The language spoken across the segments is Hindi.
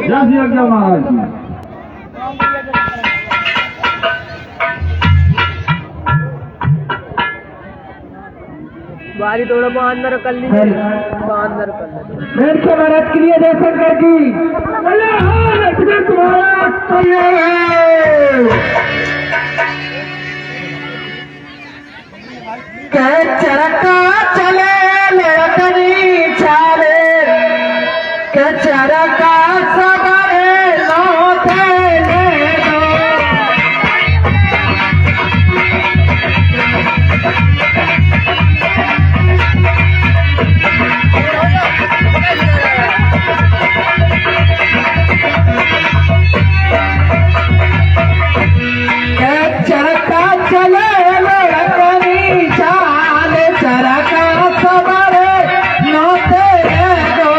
जय श्री अज्ञा महाराज की। बारी थोड़ा अंदर कर लीजिए, अंदर कर लीजिए। मेरे को महाराज के लिए जय शंकर की। चरका चले लड़कनी चाले के चरका सबरे लौटे ले दो। चरका चले लड़कनी चाले चरका सबरे लौटे ले दो।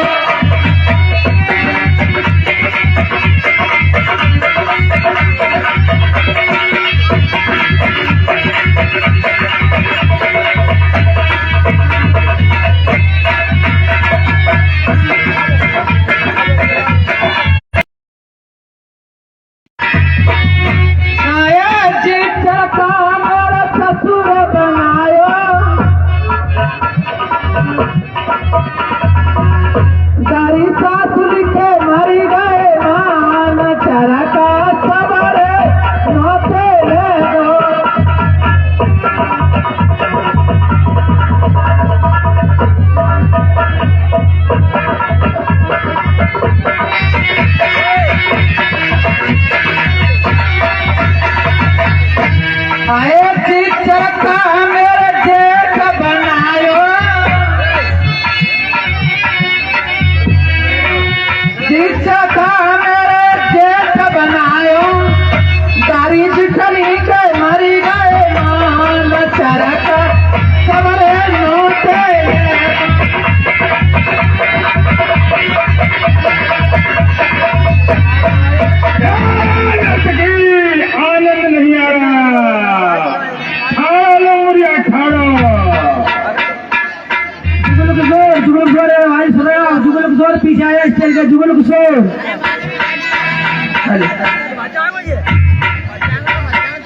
पीछे आया स्टेल का जुगल किशोर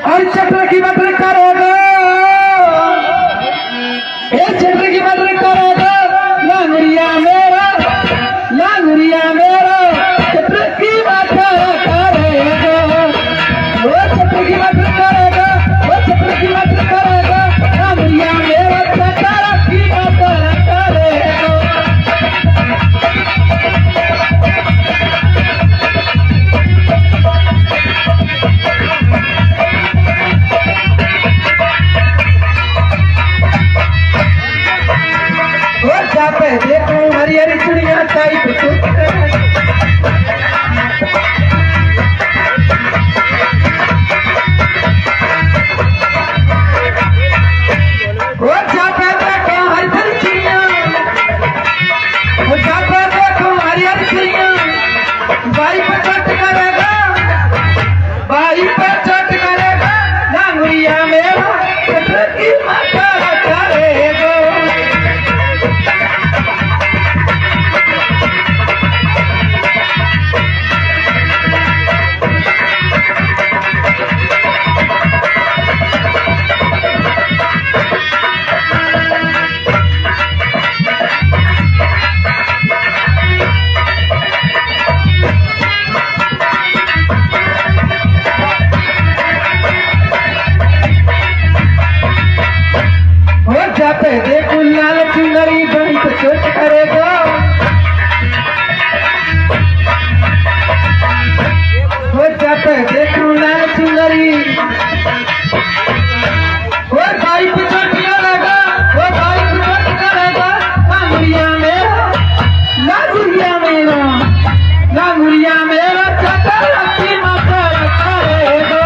और चक्र की बदल करोगे, चक्र की बदल करोगे लांगुरिया मेरा चक्र की बदल करेगा, वो चक्र की बदल करेगा, वो चक्र की बदल करेगा लांगुरिया मेरा चक्र की बदल करेगा। पे देखो हरी हरी चिड़िया टाइप बाई पर चट करेगा, बाई पर चट करेगा लांगुरिया मेरा चक्र की माता करेगा। पे देखो लाल चुनरी बड़ी तो चोट करेगा, वो पे देखो लाल चुनरी वो भाई पे चोट करेगा, वो भाई पे चोट करेगा लांगुरिया मेरा चक्र की माता करेगा।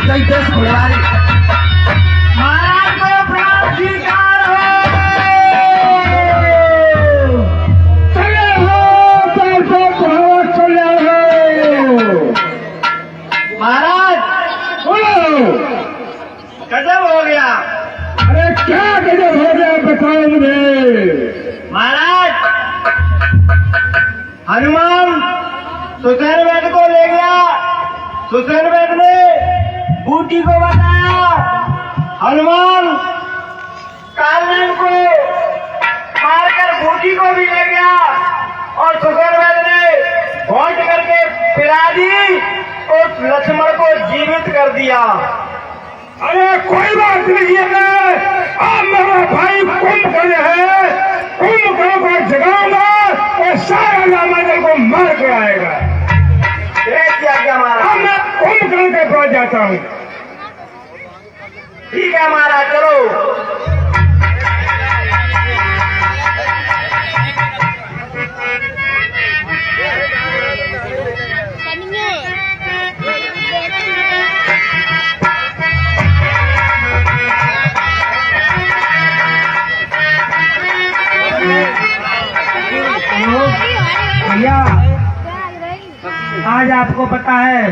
कई 10 फुलवारी गजब हो गया। अरे क्या गजब हो गया बताओ मुझे महाराज। हनुमान सुसेन वैद्य को ले गया। सुसेन वैद्य ने बूटी को बताया। हनुमान कालनेम को मारकर बूटी को भी ले गया और सुसेन वैद्य ने भोज करके पिला दी और लक्ष्मण को जीवित कर दिया। अरे कोई बात नहीं है, अब मेरा भाई कुंभकर्ण है, कुंभकर्ण को जगाऊंगा और सारा रामायण को मार के आएगा। क्या महाराज? अब मैं कुंभकर्ण के पास जाता हूँ। ठीक है महाराज, चलो। भैया आज आपको पता है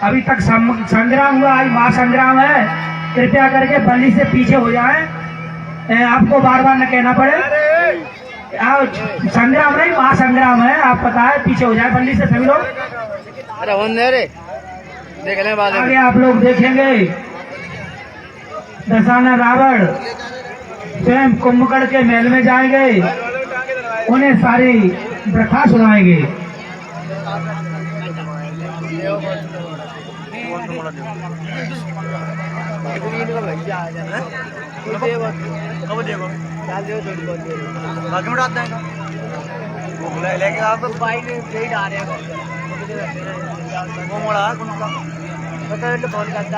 अभी तक संग्राम हुआ, आज महासंग्राम है। कृपया करके बलि से पीछे हो जाएं। आपको बार बार न कहना पड़े। संग्राम नहीं, महासंग्राम है, आप पता है, पीछे हो जाए बलि से सभी लोग। अरे देख ले बाद आगे आप लोग देखेंगे दशाना रावण स्वयं कुंभकर्ण के महल में जाएंगे, उन्हें सारी प्रथा सुनाएंगे। लेके आप बाइक नहीं आ रहे वो मोड़ा तो फोन करता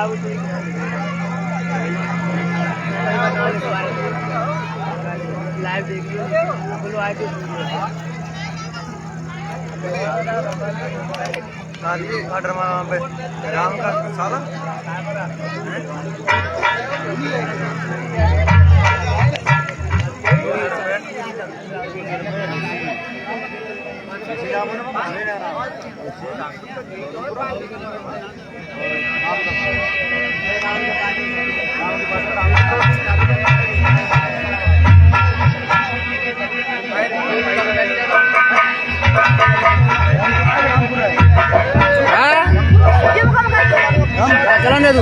लाइव देखिए बोलो आए पे राम का साला चलन दे तू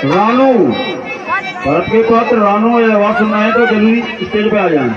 रानू, भरत के पौत्र रानू ये आवाज सुनना है तो जल्दी स्टेज पे आ जाए।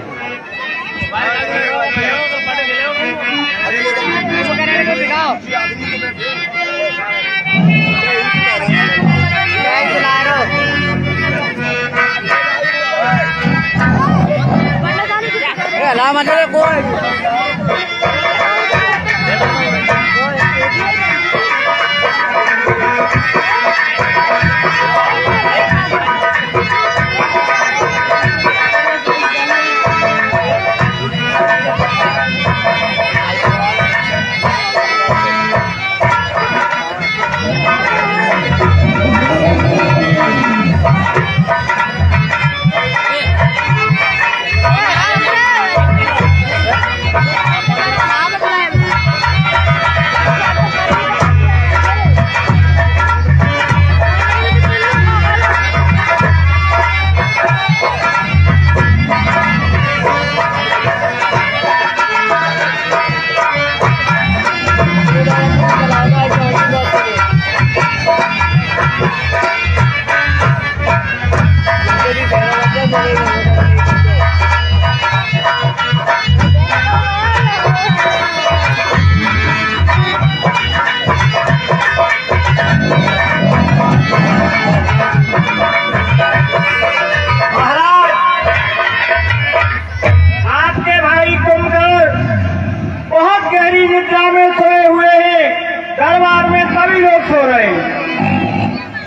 दरबार में सभी लोग सो रहे हैं।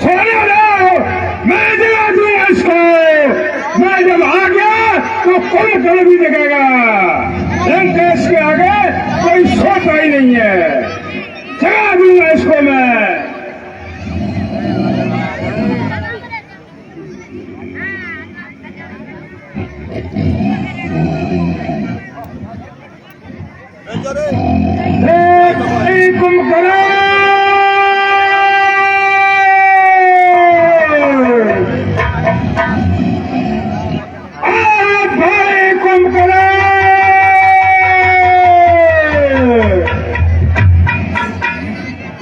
सोने वाले मैं जगा दूंगा इसको। मैं जब आ गया तो कुंभकर्ण भी दिखेगा। लंकेश के आगे कोई सोता ही नहीं है। जगा दूंगा इसको मैं। कुंभकर्ण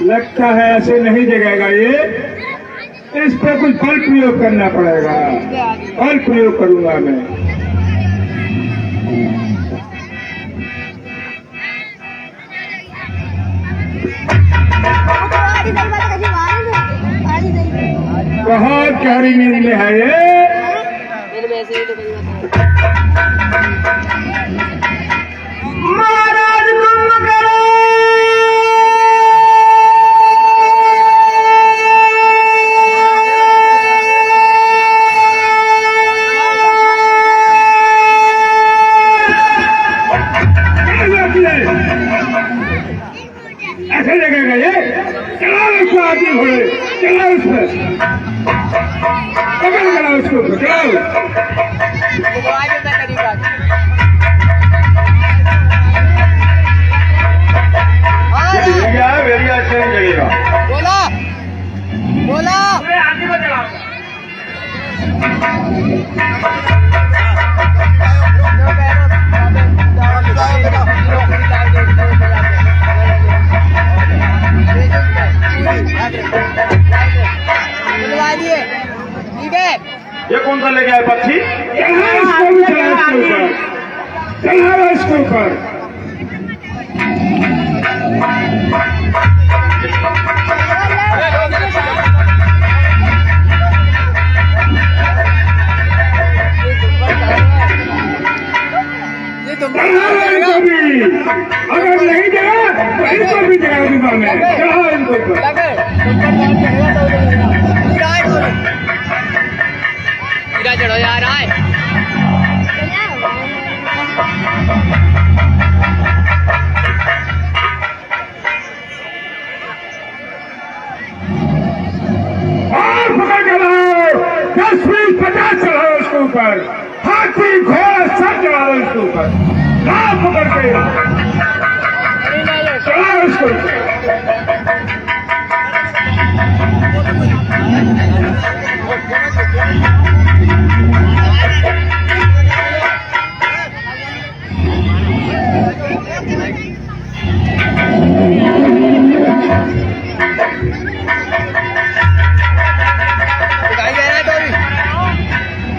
लगता है ऐसे नहीं जगेगा ये, इस पर कुछ बल प्रयोग करना पड़ेगा। बल प्रयोग करूंगा मैं। बहुत गहरी नींद में है ये। मेरे में ऐसे ही तो कई बात महाराज तुम करो ऐसे लगेगा ये। चलाओ उसको आगे घोड़े, चलाओ उसमें, पकड़ चलाओ उसको, चलाओ। आगे का तरीका क्या है वेरिया अच्छे नहीं जगेगा। बोला बोला आगे को चलाओ। ठीक है। ये कौन सा लेके आए पक्षी? चलाओ इसको भी, चलाओ इसके ऊपर, चलाओ इसके ऊपर। चलाओ इनको भी, अगर नहीं जगा तो इनको भी जगा दूंगा मैं। चलाओ इनको ऊपर। हीरा चढ़ो जा रहा है। और पकड़ के लाओ, 10 20 50 चढ़ाओ उसके ऊपर, हाथी घोड़ा सब चढ़ाओ उसके ऊपर। लाओ पकड़ के, चढ़ाओ उसको ऊपर।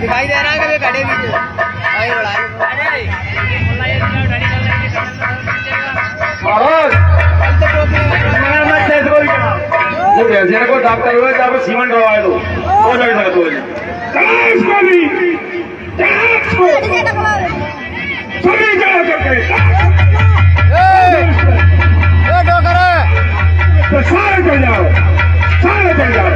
दिखाई दे रहा है कभी खड़े भी आगे बढ़ा वो भैंसे को दाब करोगे जहाँ पे सीमेंट डलवाए दो हो जाएगा तो चढ़ाओ उसको भी, चढ़ाओ उसको, सभी चढ़ा करके। तो सारे चल जाओ, सारे चल जाओ।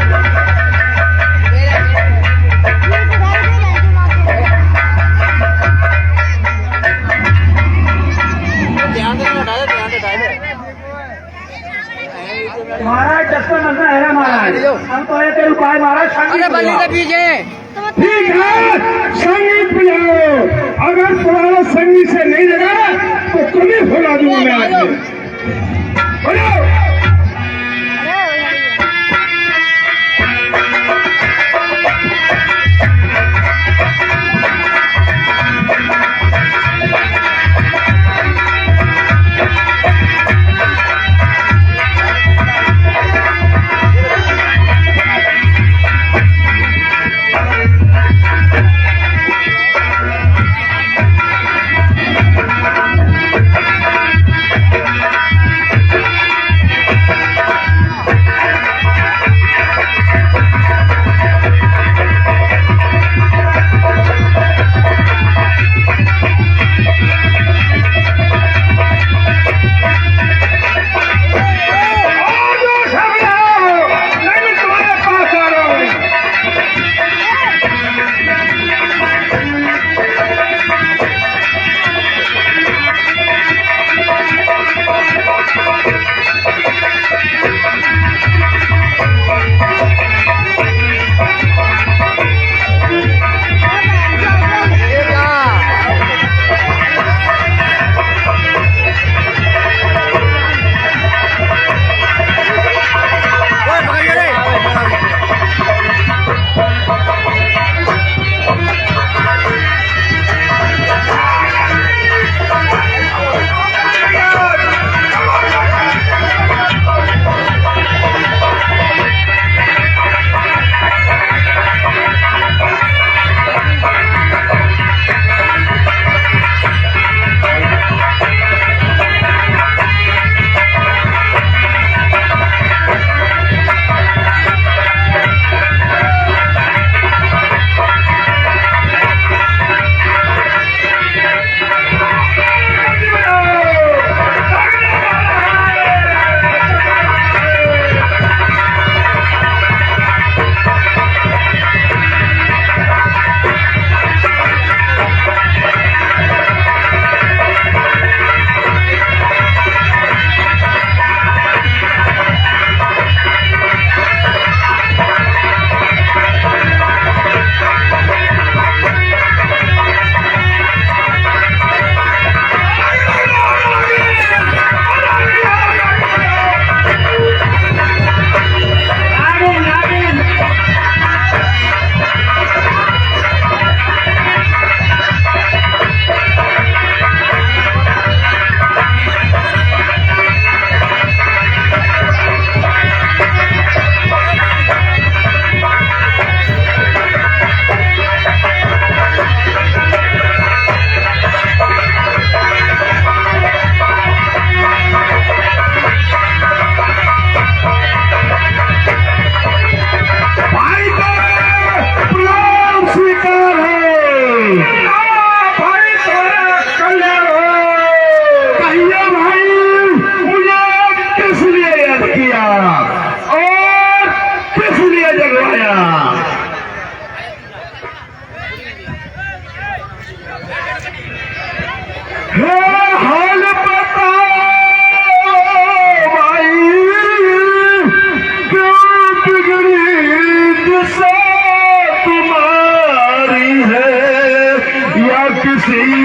महाराज चक्कर मत है महाराज, हम तो एक उपाय महाराज अरे बल्ली के पीछे ठीक है, संगीत बजाओ। अगर तुम्हारा संगीत से नहीं लगा तो तुम्हें भुला दूंगा मैं आज से। बजाओ।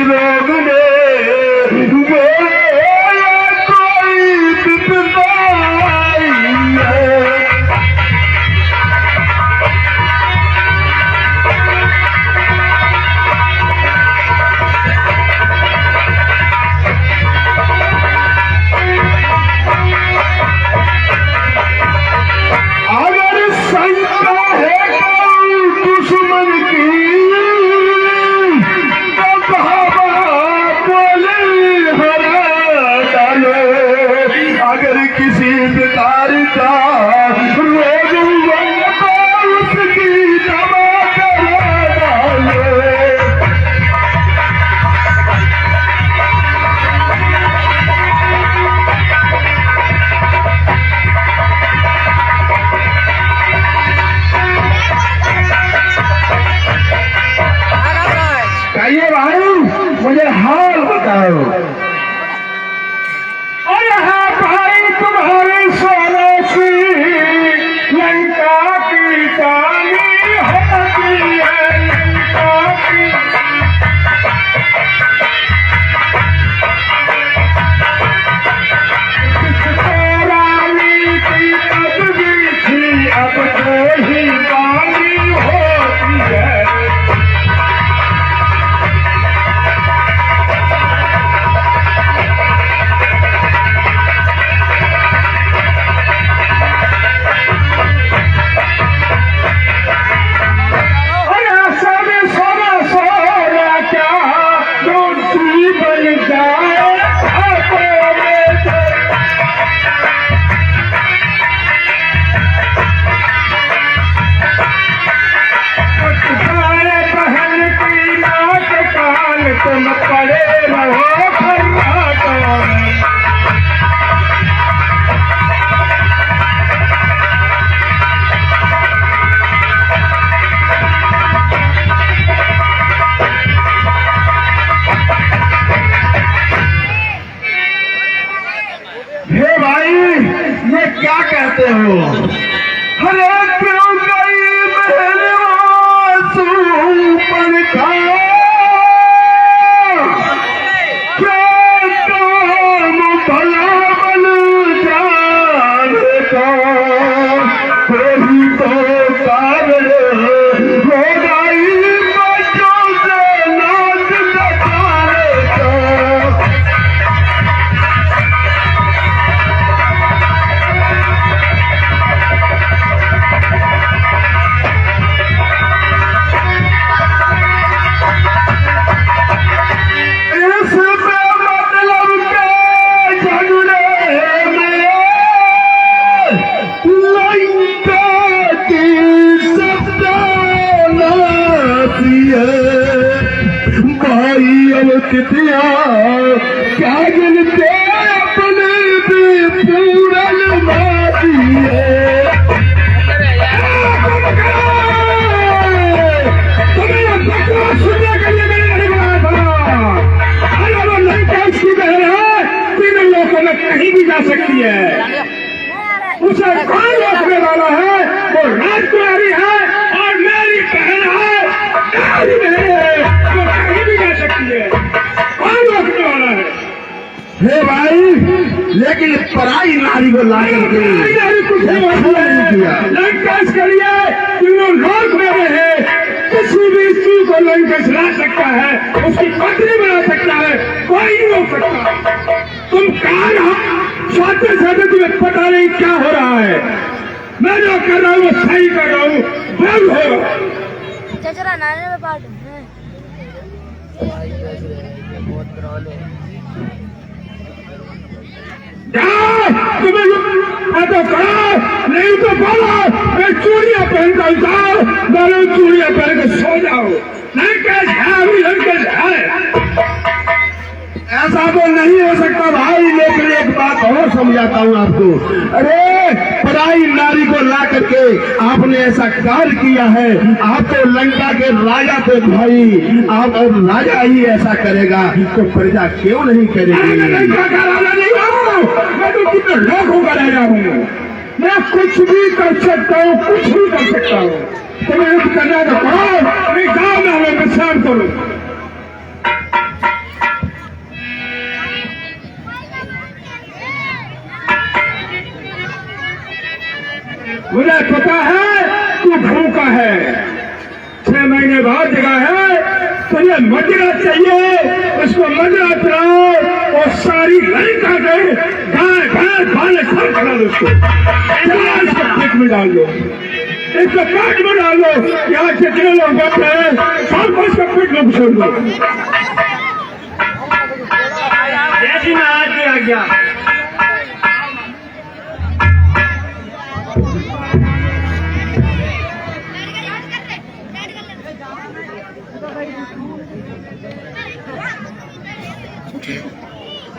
रोग ने कोई विपदा आई है। अगर शंका है कोई दुश्मन की तो कहावा बोले हरा डालो। अगर किसी प्रकार का रोग हुआ तो उसकी दवा करा डालो। कहिए भाई मुझे हाल बताओ। और है भाई तुम्हारे सोने की लंका की जानी होती है। लंका की रानी की तस्वीर थी अब तो ही बानी होती है। तुम पड़े रहो खर्राटों में। हे भाई ये क्या कहते हो? अरे क्यों गई मेरे पर खाओ तिथिया क्या गिनते अपने भी पूरन माती है। तुम्हें बकवास सुनने के लिए मैंने नहीं बनाया था। अगर वो लंका उसकी बहन है तीनों लोगों में कहीं भी जा सकती है। उसे कौन रोकने वाला है? वो राजकुमारी है और मेरी बहन है, मेरी बहन है, वो कहीं भी जा सकती है। हे भाई लेकिन पराई नारी को ला करके कुछ नहीं किया। लंकेश के लिए तीनों लोग मेरे हैं। किसी भी स्त्री को लंकेश ला सकता है, उसकी पत्नी बना सकता है, कोई नहीं रोक सकता। तुम कहाँ हो? सोते सोते तुम्हें पता नहीं क्या हो रहा है। मैं जो कर रहा हूँ वो सही कर रहा हूँ। बोल हो चचरा नाने में पार्ट बहुत पुराने तुम्हें तो करो नहीं तो बोलो। मैं चूड़ियां पहनता जाओ, दोनों चूड़ियां पहन के सो जाओ। लंकेश है, अभी लंकेश है। ऐसा तो नहीं हो सकता भाई। लेकिन एक बात और समझाता हूँ आपको। अरे पराई नारी को ला करके आपने ऐसा कार्य किया है। आप तो लंका के राजा थे भाई। आप और राजा ही ऐसा करेगा तो प्रजा क्यों नहीं करेगी? लंका का राजा नहीं हूँ मैं, तो कितने लोगों का राजा हूँ। मैं कुछ भी कर सकता हूँ, कुछ भी कर सकता हूँ। तुम्हें करना तो करो, मैं गाँव में हमें विश्राम करो। मुझे पता है तू भूखा है, 6 महीने बाद जगह है, तुझे मजरा चाहिए, उसको मजरा पिलाओ और सारी लड़ी काटे, गाय भैंस भाले सब खिला दो उसको, इसको पेट में डाल दो, इसको पेट में डाल दो, यहाँ जितने लोग बैठे हैं सबको इसको पेट में घुसेड़ दो। जैसी महाराज की आज्ञा।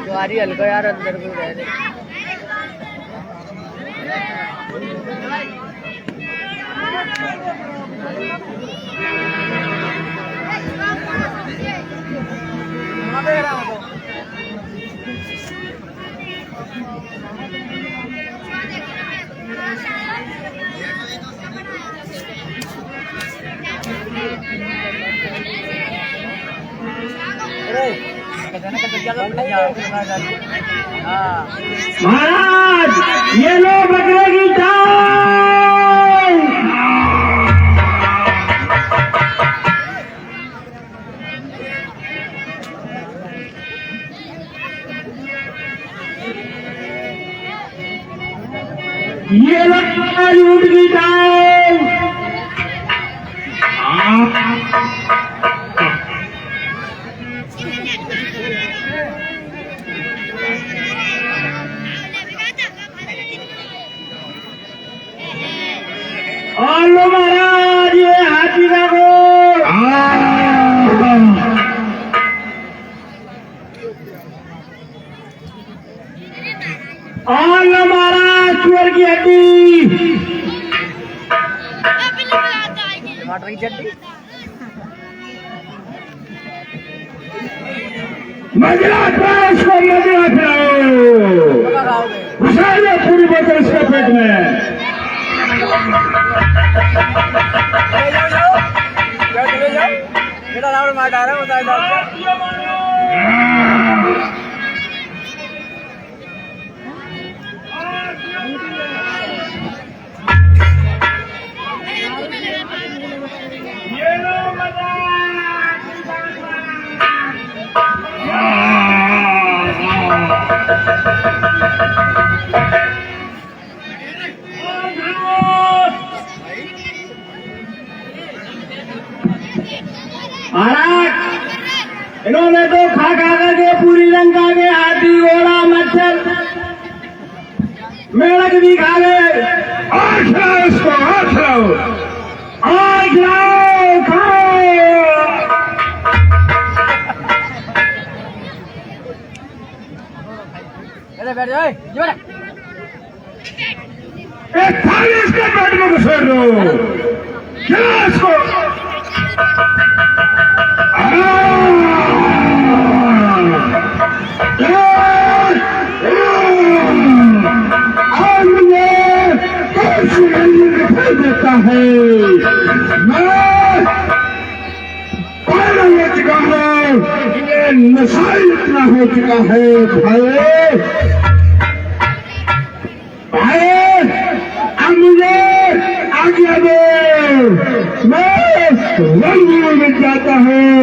द्वारी हल्का यार अंदर को रह दे। महाराज ये लो बकरे की चाल। ये लो ऊँट की चाल। और लो महाराज ये हाथी का गोल। और लो महाराज सुअर की हड्डी। टमाटर की चटनी। मजरा पिलाओ उसको, मजरा पिलाओ, घुसा दो पूरी बोतल इसके पेट में। चले जाओ बेटा, रावण मार डाल रहा है, बता महाराज इन्होंने तो खा करके पूरी लंका के हाथी घोड़ा मच्छर मेढक भी खा गए। आग लाओ उसको, आग लाओ, आग लाओ, खाओ। बैठ जाओ जी बेटा। एक थाली इसके पेट में घुसेड़ दो, खिलाओ इसको। और मुझे कैसी दिखाई देता है, मैं पागल हो चुका हूँ, ये नशा इतना हो चुका है। भाई भाई अब मुझे आज्ञा दो, मैं रंगभूमि में जाता हूँ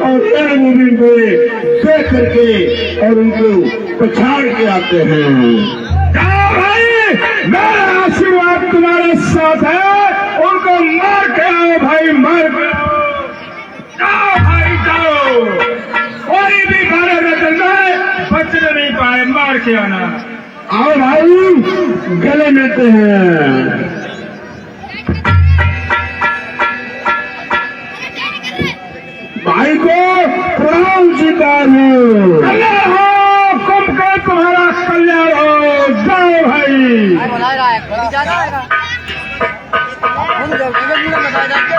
और रणभूमि में देख करके और उनको पछाड़ के आते हैं। जाओ भाई, मेरा आशीर्वाद तुम्हारे साथ है, उनको मार के आओ भाई, मार के आओ। जाओ भाई जाओ, कोई भी बारह रतन में बचने नहीं पाए, मार के आना। आओ भाई गले मिलते हैं। भाई को प्रणाम स्वीकार हो, कल्याण हो, कुंभकर्ण तुम्हारा कल्याण हो। जाओ भाई। बता रहा है कभी जाना है बता जाते।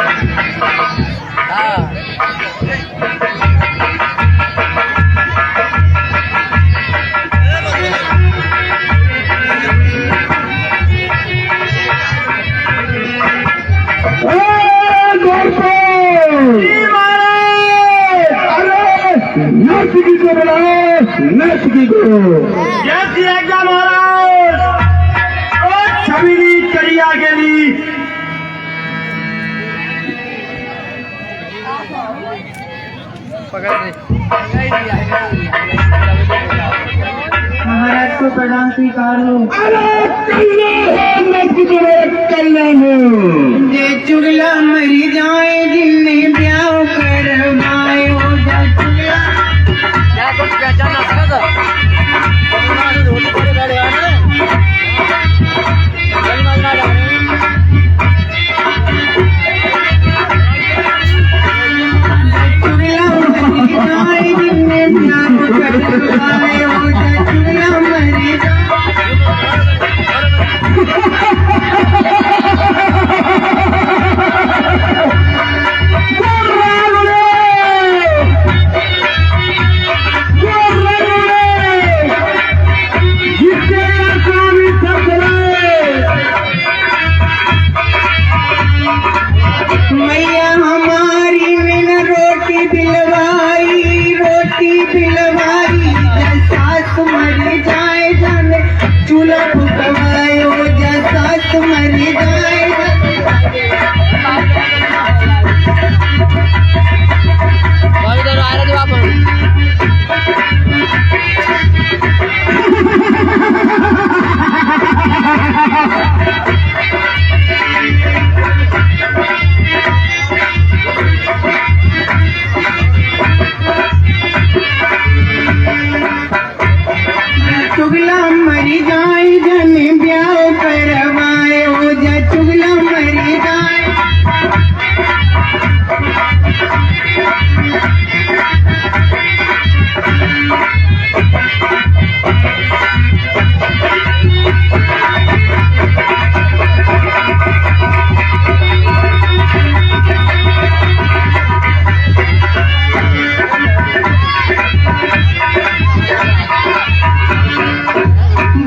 नर्तकी को बुलाओ, नर्तकी को। जैसी आज्ञा महाराज। छबीली चढ़िया के महाराज को प्रणाम स्वीकार हो। अरे कल्याण हो। जे चुगला मरी जाए जिनने ब्याह करवाए हो जा चुगला चुगला मरी जाए जिनने ब्याह करवाए हो जा चुगला मरी मैया हमारी बिन रोटी बिलवाई सास मरी जाए जाने चूल्हा फुकवाए हो जा सास मरी जाए चुगला मरी जाए जने ब्याह करवाए हो जा चुगला मरी जाए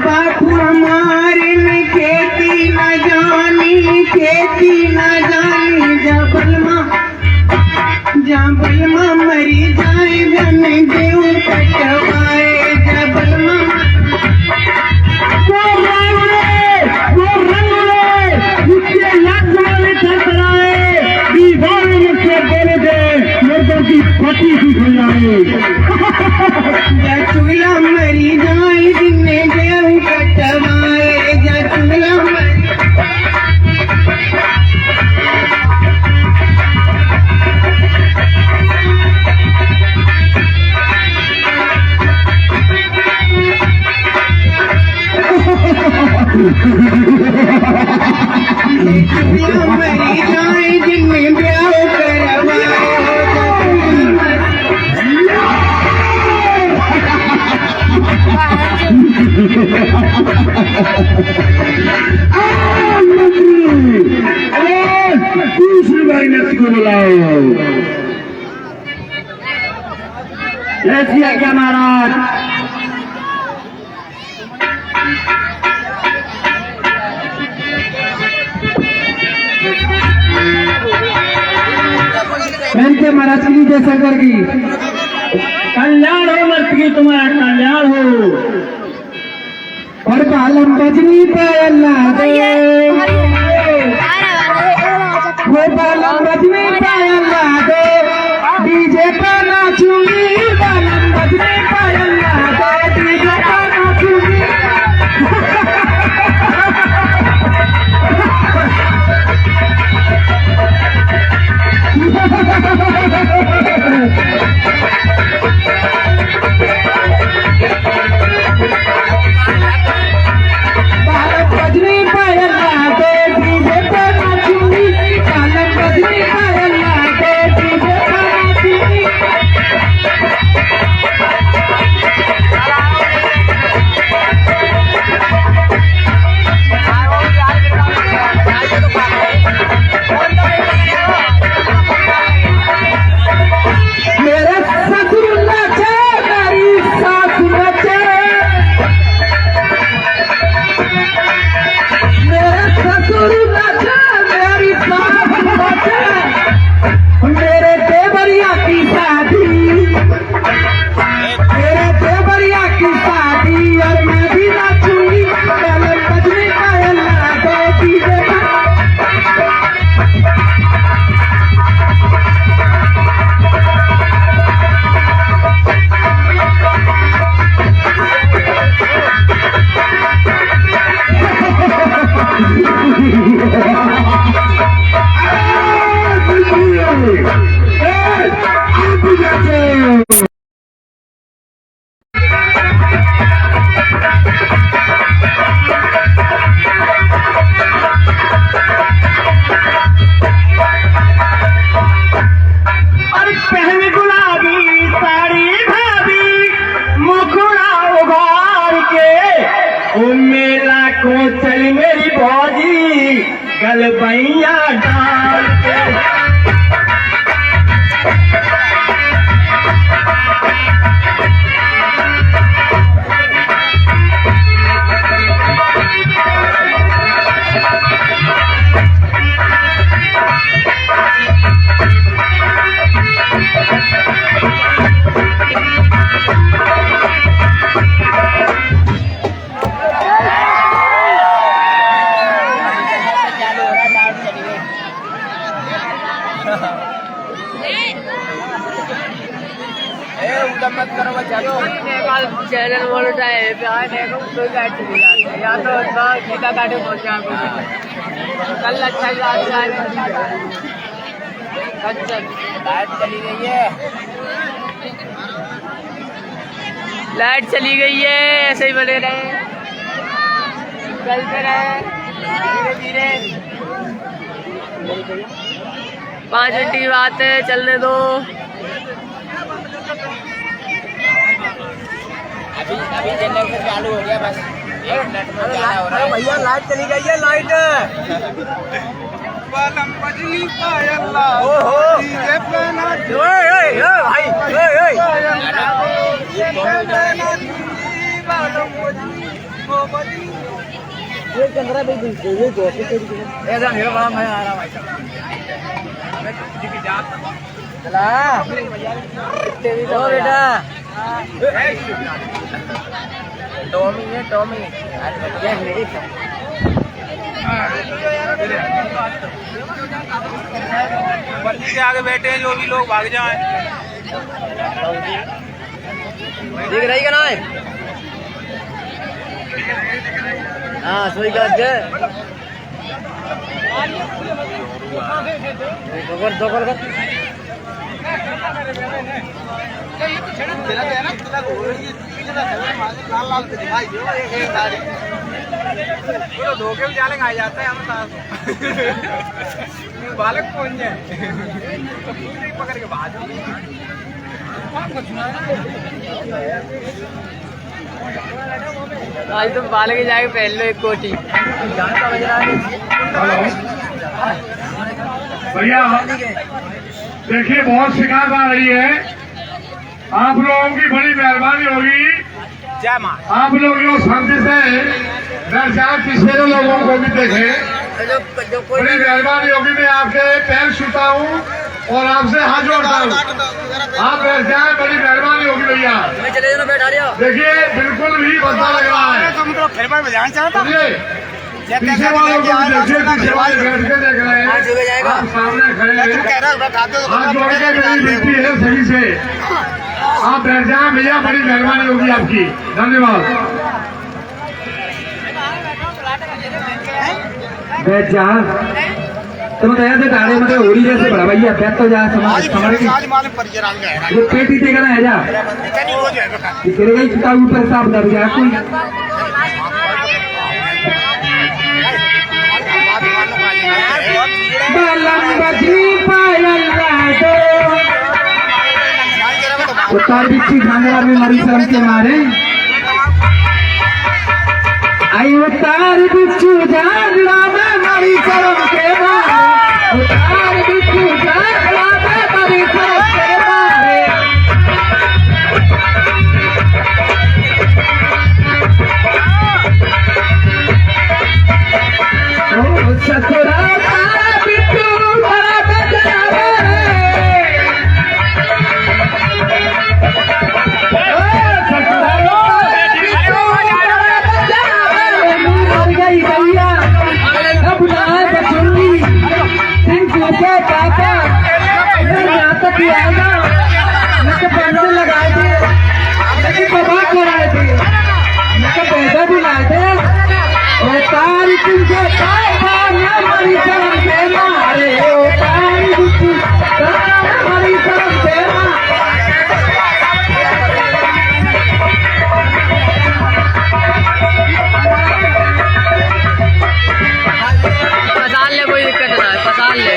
बापू हमारे ने खेती न जानी जबलमा मरी जाए जन देव कटवाए जबलमा चुगला मरी जाए जिनने देव कटवाए चुगला मरी चुगला मरी जाए जिनने ब्याह करवाए दूसरी माइनस को बुलाओ। ऐसी आज्ञा महाराज। महाराज की जय शंकर की कल्याण हो मर्तकी तुम्हारा कल्याण हो। और बालम बजनी पायल्ला दे वो बालम बजनी पायल्ला दे डीजे पर नाचूंगी बालम बजनी पायल्ला दे डीजे पर नाचूंगी बालम बजनी पायल्ला गल बैया डाल के मत करो चलो चैनल बोल रहा है देखो कोई गाड़ी चली जाती है या तो गीता काटे पहुंच जाए कल अच्छा लाइट चली गई है लाइट चली गई है ऐसे ही बने रहे चलते रहे धीरे धीरे 5 मिनट की बात है चलने दो अभी जनरेटर चालू हो गया बस 1 मिनट में क्या हो रहा है भैया लाइट चली गई है लाइट डीजे पे ना भाई ये चंद्रा भाई ये दोस्त ऐसा मेरा बड़ा मजा आ रहा भाई चला बेटा टॉमी है टॉमी बल्ली के आगे बैठे हैं जो भी लोग भाग जाएं दिख रही का ना है हाँ सोई का दोकर धोखे में जाले आ जाता है हम बालक कौन जाए पकड़ के बाद आज तुम बालक के जाके पहन लो एक कोटी भैया देखिए बहुत शिकायत आ रही है आप लोगों की बड़ी मेहरबानी होगी जय मां आप लोग जो शांति से दर्शक पिछले लोगों को भी देखें बड़ी मेहरबानी होगी मैं आपके पैर छूता हूँ और आपसे हाथ जोड़ता हूँ आप बैठ जाए बड़ी मेहरबानी होगी भैया देखिए बिल्कुल भी बदला लग रहा है सुनिए पीछे वालों को भी देखिए पीछे वाले बैठ के देख रहे हैं आप सामने खड़े हैं हाथ जोड़ के मेरी विनती है सही से आप बैठ जाए भैया बड़ी मेहरबानी होगी आपकी धन्यवाद बैठ जा तुम तैयार से गाड़ी में उड़ी जैसे बड़ा भैया बैठ तो जा ये पेटी देगा ना है जा तेरे गई चुका ऊपर साफ दर जा कोई बालम बजरी पायल दो उतार बिच्छी भांगड़ा में मरी शर्म के मारे आई उतार बिच्छू जागड़ा में मरी शर्म के मारे उतार बिच्छू जागड़ा में मरी शर्म के मारे ओ ससुरा बिच्छू बड़ा बजावे लगाए थे बाबा को लाए थे पैसा भी लाए थे और तारी तुमसे हमारी शर्म से मारे तारी हमारी शर्म से पसाल ले कोई दिक्कत ना पसाल ले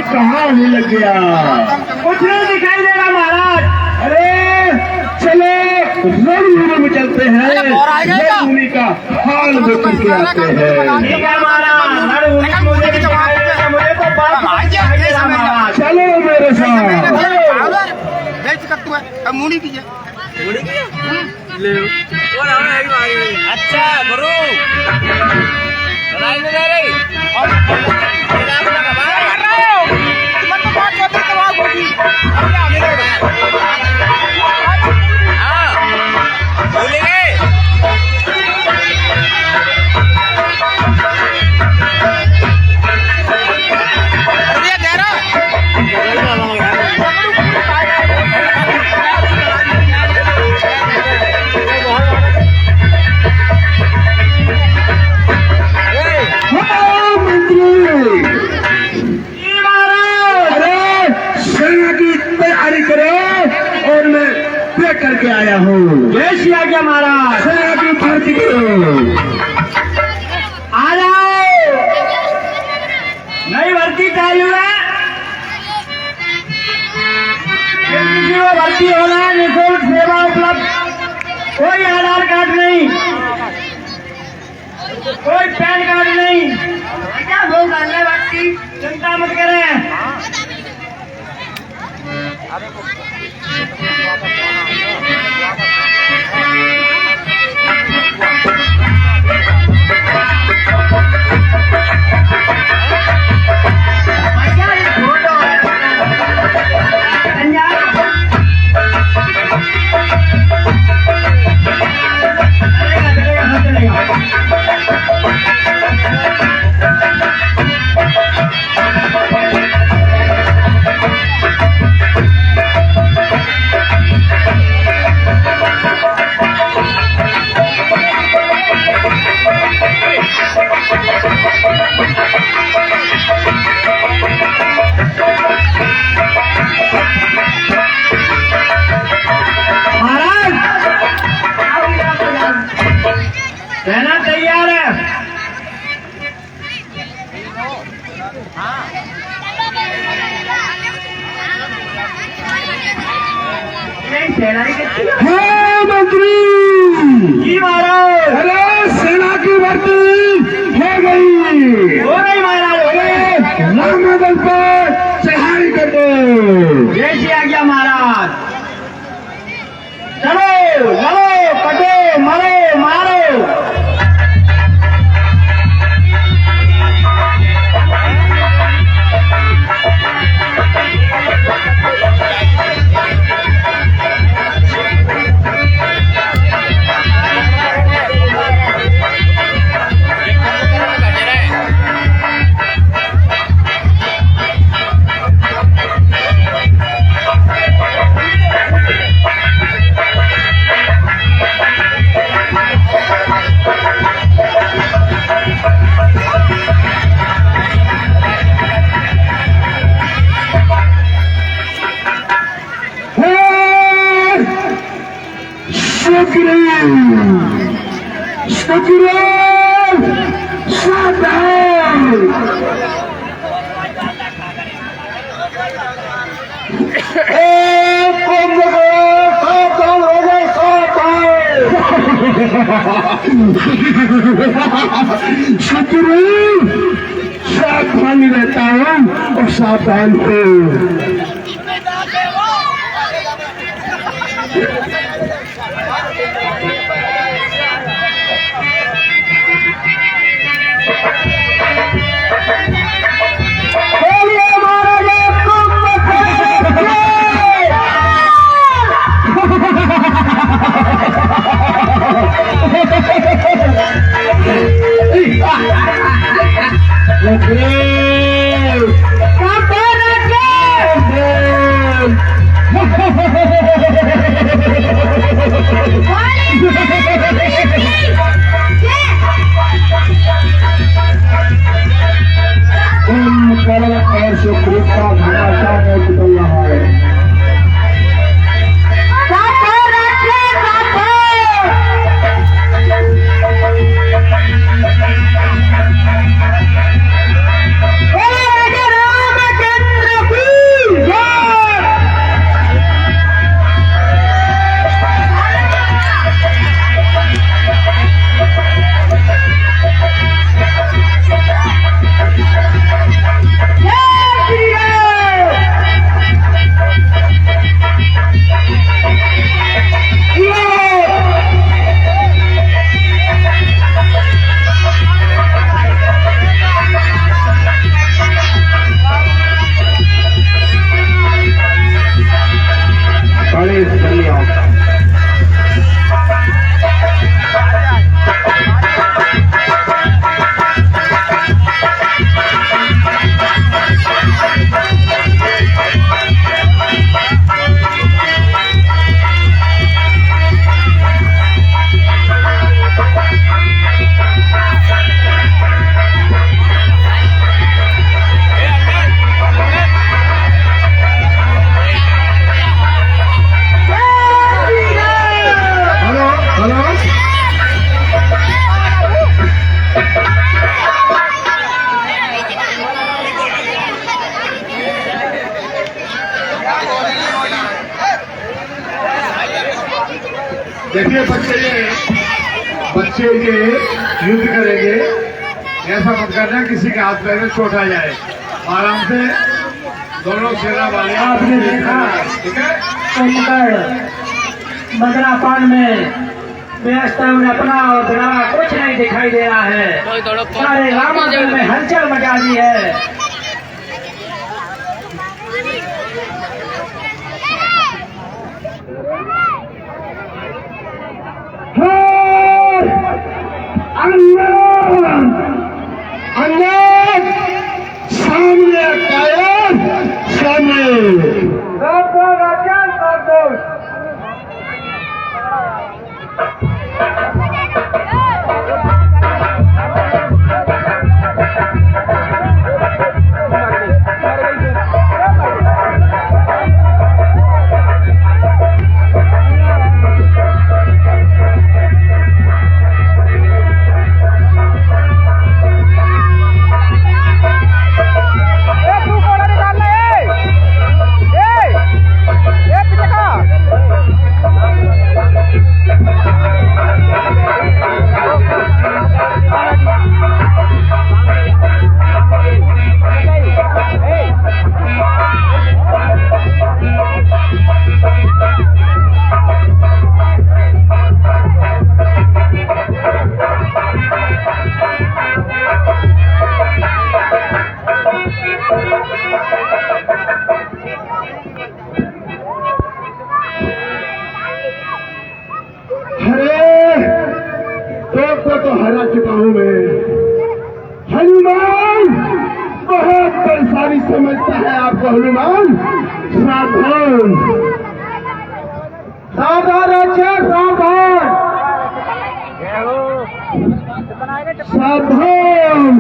कहाँ ही लग गया? कुछ नहीं दिखाई दे रहा महाराज। अरे चलो रणभूमि में चलते हैं, रणभूमि का हाल देख के आते हैं। ठीक है महाराज, रणभूमि मुझे भी दिखाई दे रहा, मुझे तो बात दिखाई दे रहा महाराज। चलो मेरे साथ। मुड़ी की ले अच्छा गुरु राय में दे रही और करके आया हूँ। जय श्री आज्ञा महाराज। सेना की भर्ती करो। आ जाओ, नई भर्ती चालू है। किसी को भर्ती होना है, निःशुल्क सेवा उपलब्ध, कोई आधार कार्ड नहीं, कोई पैन कार्ड नहीं, क्या हो गए भर्ती, चिंता मत करें। सेना तैयार है। हाँ मंत्री जी महाराज। अरे सेना की भर्ती हो गई महाराज, हो गई। रामनगर पर चढ़ाई कर दो। जय श्री आज्ञा महाराज। चलो लड़ो, कटो, मरो, मारो। सावधान रहता हूँ और सावधान हो। देखिए बच्चे ये युद्ध करेंगे, ऐसा मत करना किसी के हाथ पैर में चोट आ जाए। आराम से दोनों सेना वाले आपने देखा ठीक है। मदरापान में व्यस्त है, उन्हें अपना और बिराना कुछ नहीं दिखाई दे रहा है। सारे रामायण में हलचल मचा दी है। सामने तो हरा चुका हूं मैं। हनुमान बहुत परेशानी समझता है आपको। हनुमान सावधान सावधान अच्छा सावधान। सावधान।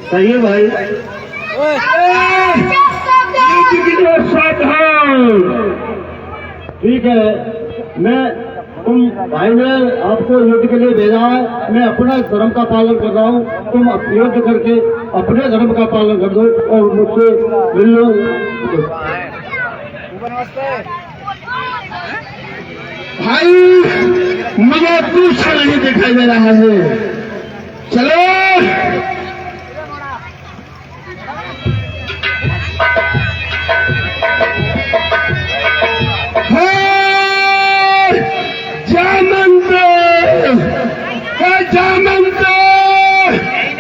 सही है भाई। ठीक है, मैं तुम भाई ने आपको युद्ध के लिए भेजा है, मैं अपना धर्म का पालन कर रहा हूँ। तुम युद्ध करके अपने धर्म का पालन कर दो और मुझसे मिल लो। भाई मुझे कुछ नहीं दिखाई दे रहा है। चलो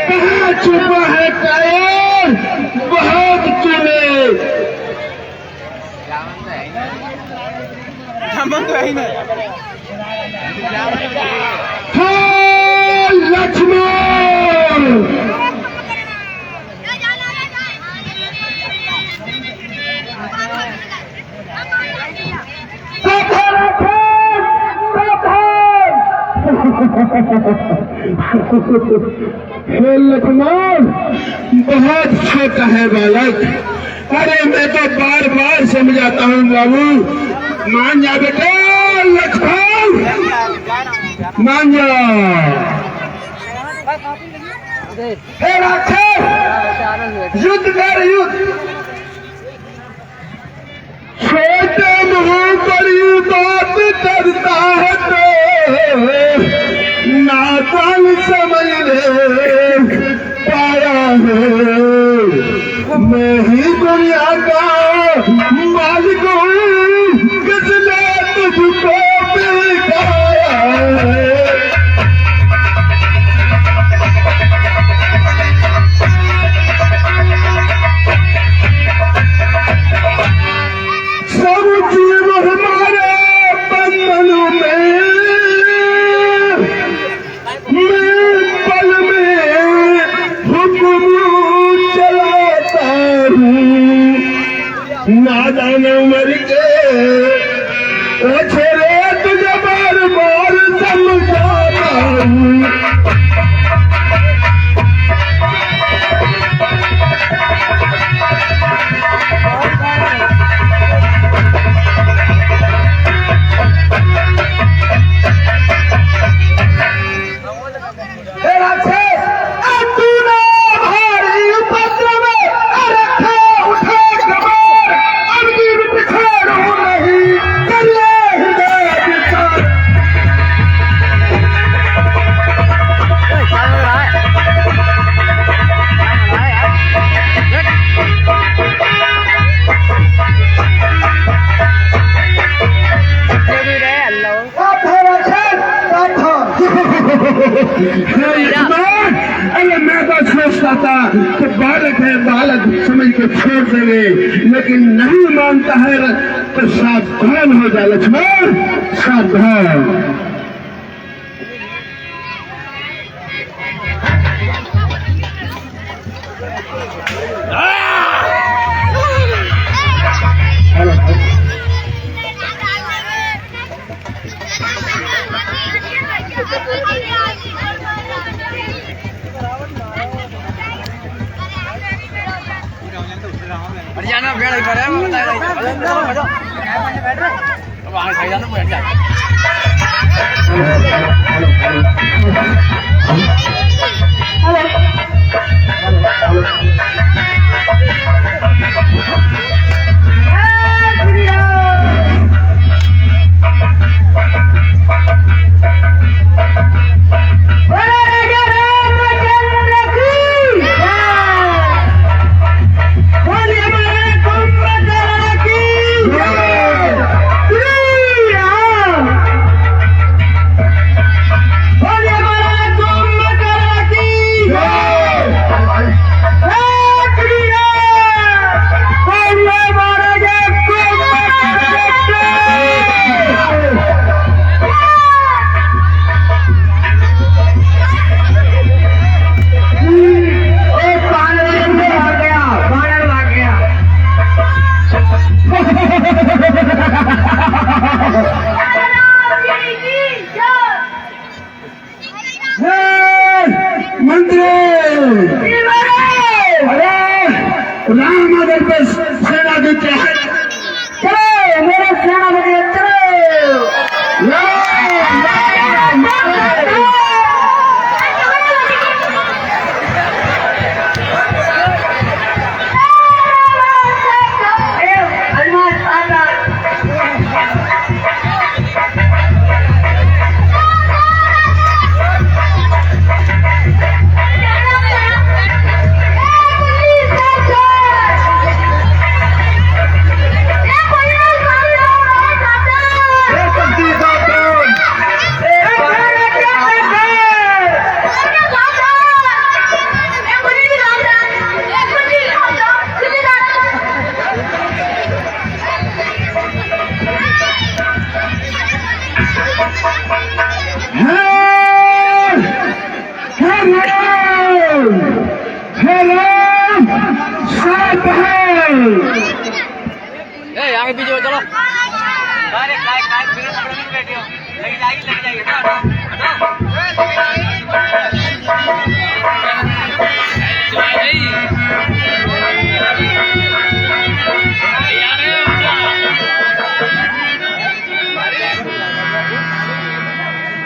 कहाँ छुपा है कायर, बहुत चुने। हाँ लक्ष्मण हे लक्ष्मण बहुत छोटा है बालक। अरे मैं तो बार बार समझाता हूँ बाबू, मान जा बेटा। लक्ष्मण मान जा। हे राक्षस युद्ध कर युद्ध। छोटे मुंह बड़ी बात करता है तो नादान समझ ले। पाया है, मैं ही दुनिया का मालिक हूँ, किसने तुझको बिठाया है। सब जीव हमारे बंधनों में, मैं पल में हुक्म चलाता हूँ, नादान उम्र के छोरे तुझे बार बार समझाता हूँ। अरे मैं तो सोचता था कि बालक है, बालक समझ के छोड़ देंगे, लेकिन नहीं मानता है तो सावधान हो जा लक्ष्मण, सावधान। जाना भेड़ कर रहा है, मैं बताया अब आगे सही जाना बैठ जा। राम अगर पे सेना देते हैं, चलो मेरे सेना बने, चलो आगे पीछे हो, चलो। अरे काय काय बिना कपड़े में बैठे हो, लग जाएगी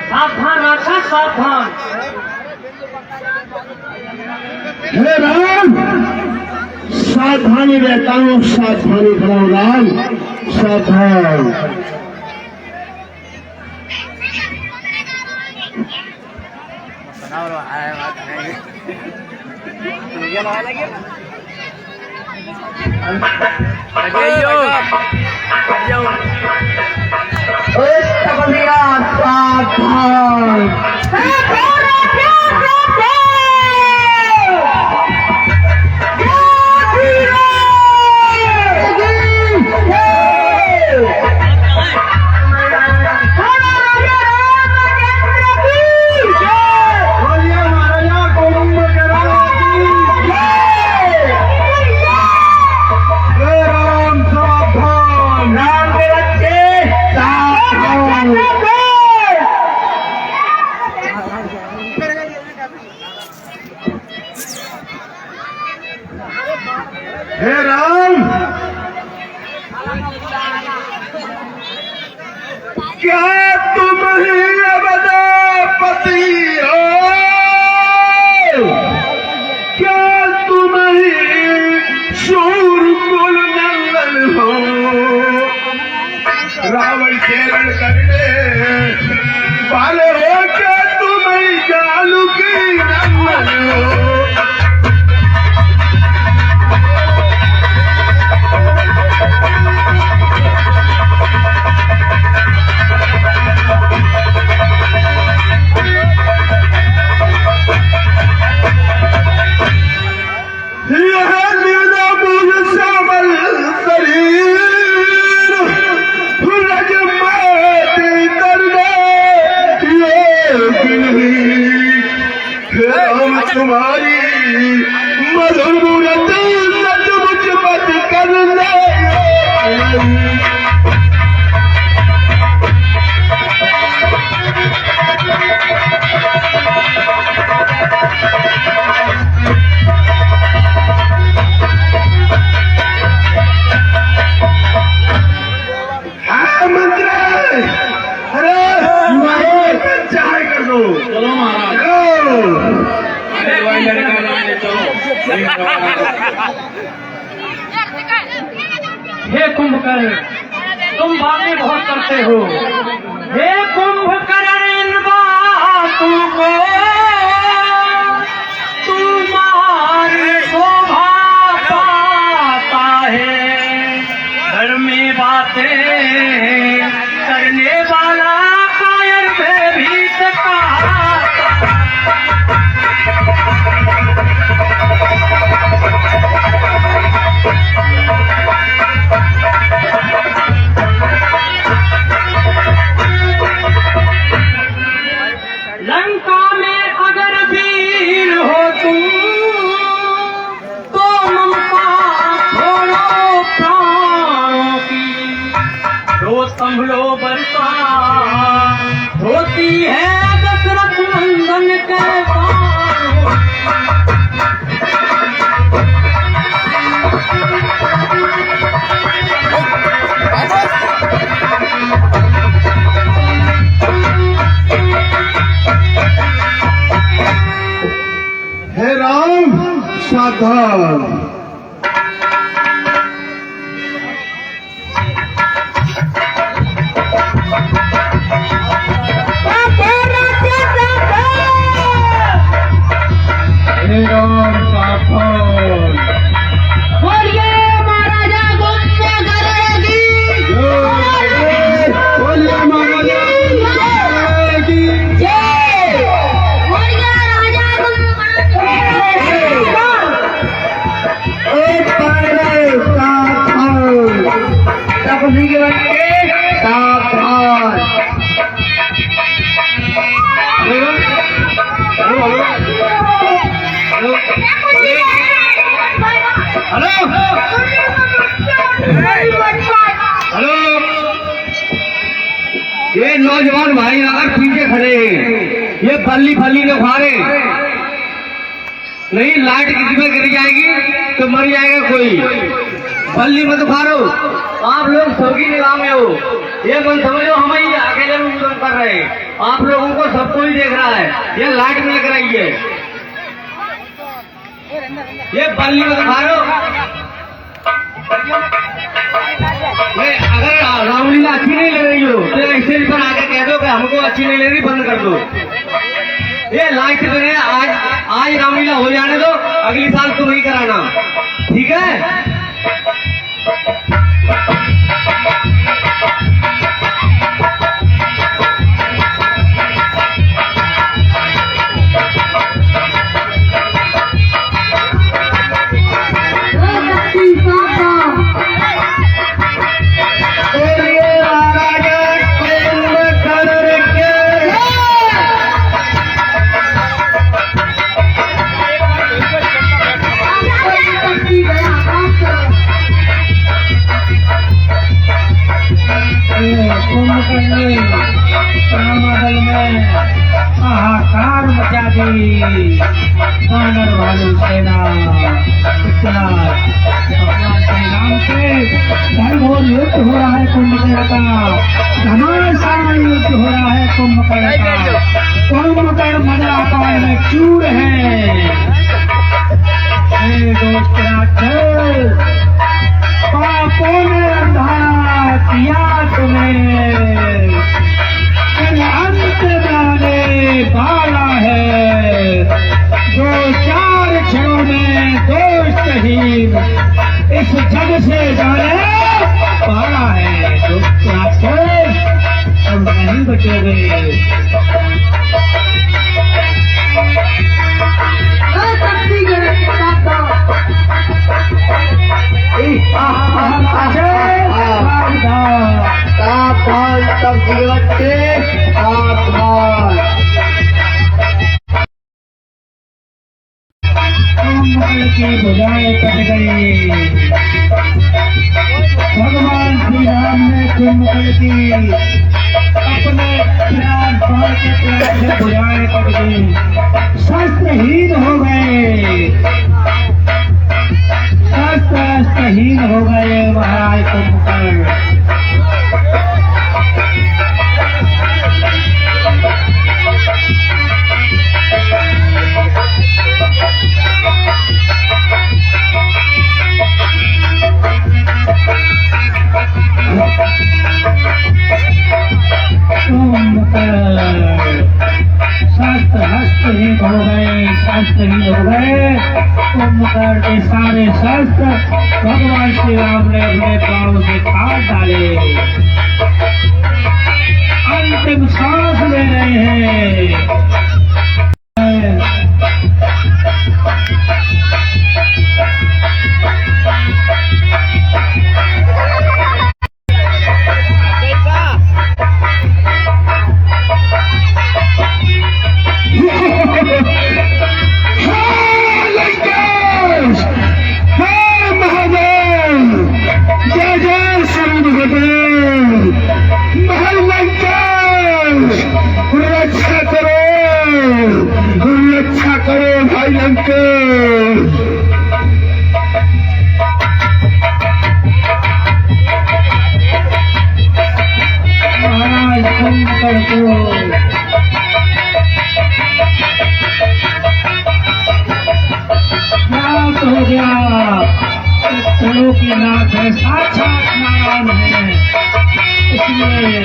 सावधान रखा, सावधान। हे राम, सावधानी रहता हूँ, सावधानी खड़ा हूँ राम, सावधान। ओए टपलिया सावधान हे राम, क्या तुम ही अवधपति हो? क्या तुम ही शूरकुल नंदन हो? रावण से रण करने वाले हो? क्या तुम ही जालूकी नंदन हो? तुम्हारी मधुर मूरत सचमुच मत कर ले। हाँ मंत्र, अरे चाय कर दो। चलो महाराज, हे कुंभकर्ण, तुम बातें बहुत करते हो। हे कुंभकर्ण, इन बातों को तुम्हारे शोभा पाता है। घर में बातें करने वाला कायर भयभीत कहा। लंका में अगर वीर हो तुम तो ममता छोड़ो प्राणों की। जो संभलो बरसा होती है दशरथ नंदन के पाँव। हे राम, सावधान। हे राम, सावधान। बोलिए महाराजा कुंभकर्ण की बोलिए महाराजा की जय। बोलिए राजा कुंभकर्ण टपली के बच्चे सावधान। हेलो हेलो, ये नौजवान भाई अगर पीछे खड़े हैं, ये बल्ली फल्ली ने उखाड़े नहीं, लाइट किसी में गिर जाएगी तो मर जाएगा कोई। बल्ली मत उखाड़ो, आप लोग सबकी निगाह में हो। ये मन समझो हम ही अकेले में मुजर कर रहे हैं, आप लोगों को सब कोई देख रहा है। ये लाइट में लग रही है, ये बल्ली मत उखाड़ो। अगर रामलीला अच्छी नहीं लग रही हो तो स्टेज पर आके कह दो कि हमको अच्छी नहीं लग रही, बंद कर दो। ये लास्ट दिन है, आज रामलीला हो जाने दो, अगली साल तुम ही कराना, ठीक है? हाहाकार मचा दी वानर भालू सेना। इतना भगवान श्री राम से घनघोर युद्ध हो रहा है कुंभकर्ण का, घमासान युद्ध हो रहा है कुंभकर्ण का। कुंभकर्ण मदरापाल में चूर है। दोस्त राक्षस, पापों ने अंधा किया तुम्हें, अंत जाने वाला है जो 4 क्षणों में दोषहीन इस जग से जाने वाला है। दुष्ट राक्षस, तुम नहीं बचोगे। सावधान सब जीवन के सावधान। कुंभकर्ण की भुजाएं कट गई। भगवान श्री राम ने कुंभकर्ण की अपने प्राण के प्रयास से भुजाएं कट गई, शस्त्रहीन हो गए, शस्त्रहीन हो गए महाराज कुंभकर्ण। शस्त्रहीन हो गए, शस्त्रहीन हो गए। कुंभकर्ण के सारे शस्त्र भगवान श्री राम ने अपने पांव से काट डाले। अंतिम सांस ले रहे हैं। रक्षा करो भाई लंकेश। महाराज कुंभकर्ण को नाथ हो गया। त्रिलोकीनाथ है, साक्षात नारायण है, इसलिए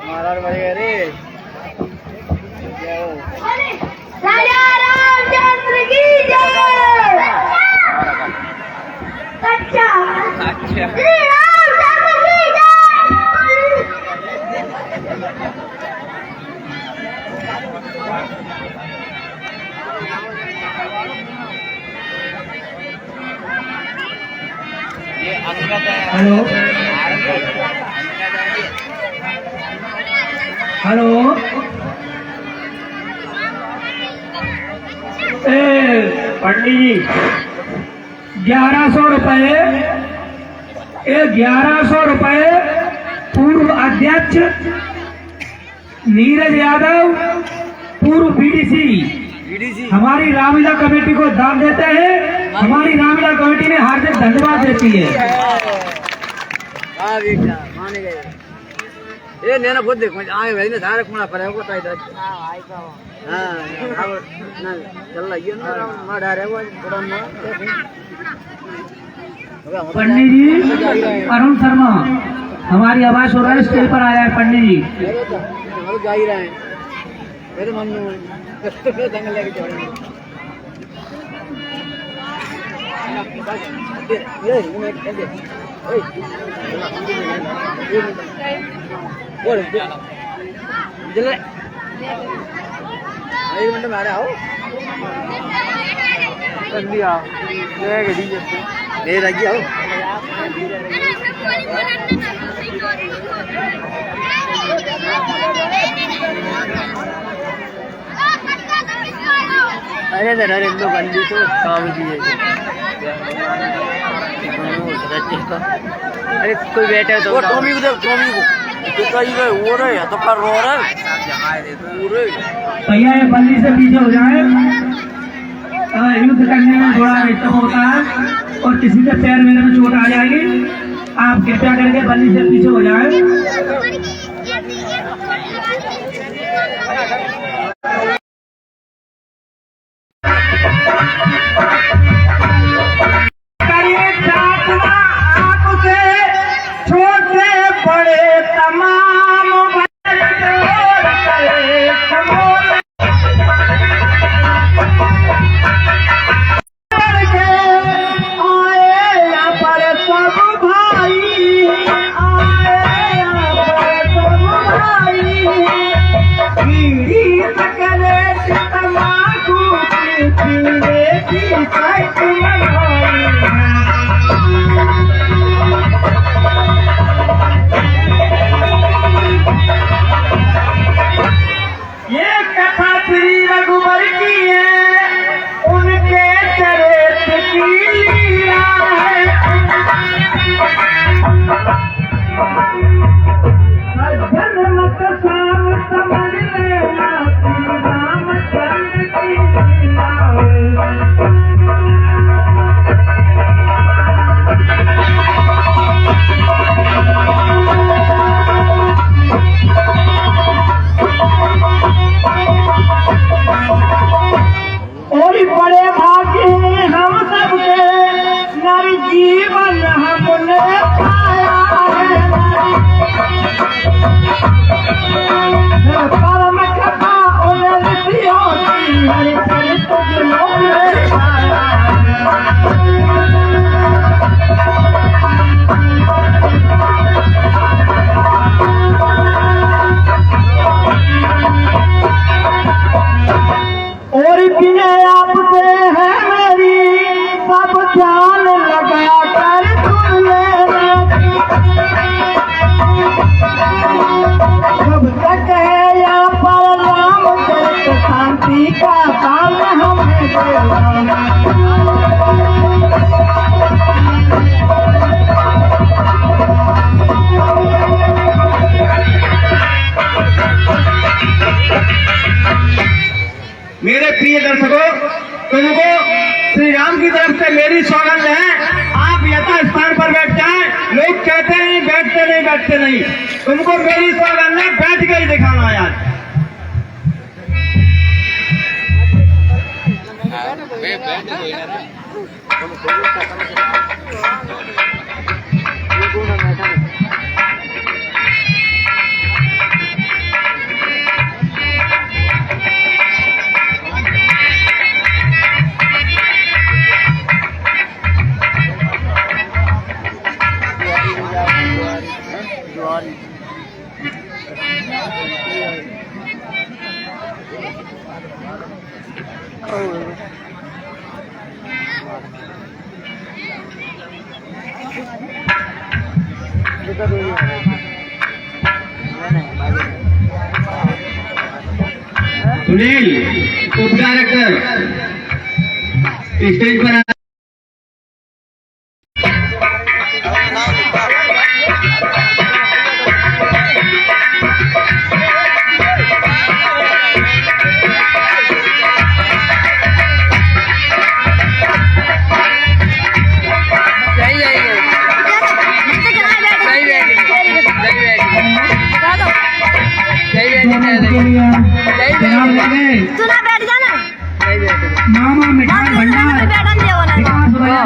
महाराज बढ़िया रे। राजा रामचंद्र की जय। अच्छा अच्छा श्री रामचंद्र की जय। हेलो हेलो पंडित जी 1100 रुपए 1100 रुपए पूर्व अध्यक्ष नीरज यादव पूर्व बीडीसी हमारी रामलीला कमेटी को दान देते हैं। हमारी रामलीला कमेटी ने हार्दिक धन्यवाद देती है। हाँ बेटा माने गए ये नैना खुद देखो आए भाई ने सारे कोना पर है को ताई दा हां अब ना चल रही है ना मार रहे वो थोड़ा ना पंडित जी अरुण शर्मा हमारी आवाज हो रहा है स्टेज पर आया है पंडित जी। हम जा ही रहे हैं मेरे मन में दंगल लेके चलेंगे ये मैं कहते बोल चले 1 मिनट में आ रहा हो जल्दी आओ ये गड्डी ले लगी आओ अरे अरे दो बंदी तो काम दिए अरे कोई बैठे तो टॉमी को कहीं गए हो रहे हैं तो कर रो रहे पूरे भैया ये बल्ली से पीछे हो जाए। युद्ध करने में थोड़ा डिस्टर्ब होता है और किसी के पैर वगैरह में चोट आ जाएगी। आप कृपया करके बल्ली से पीछे हो जाए। मेरे प्रिय दर्शकों, तुमको श्री राम की तरफ से मेरी सौगंध है, आप यथा स्थान पर बैठ जाएं। लोग कहते हैं बैठते नहीं, तुमको मेरी सौगंध है, बैठ के ही दिखाना यार। दिक्कत हुई सुनील उप डायरेक्टर स्टेज पर तुला बैठ जाना मामा मिठाई भंडार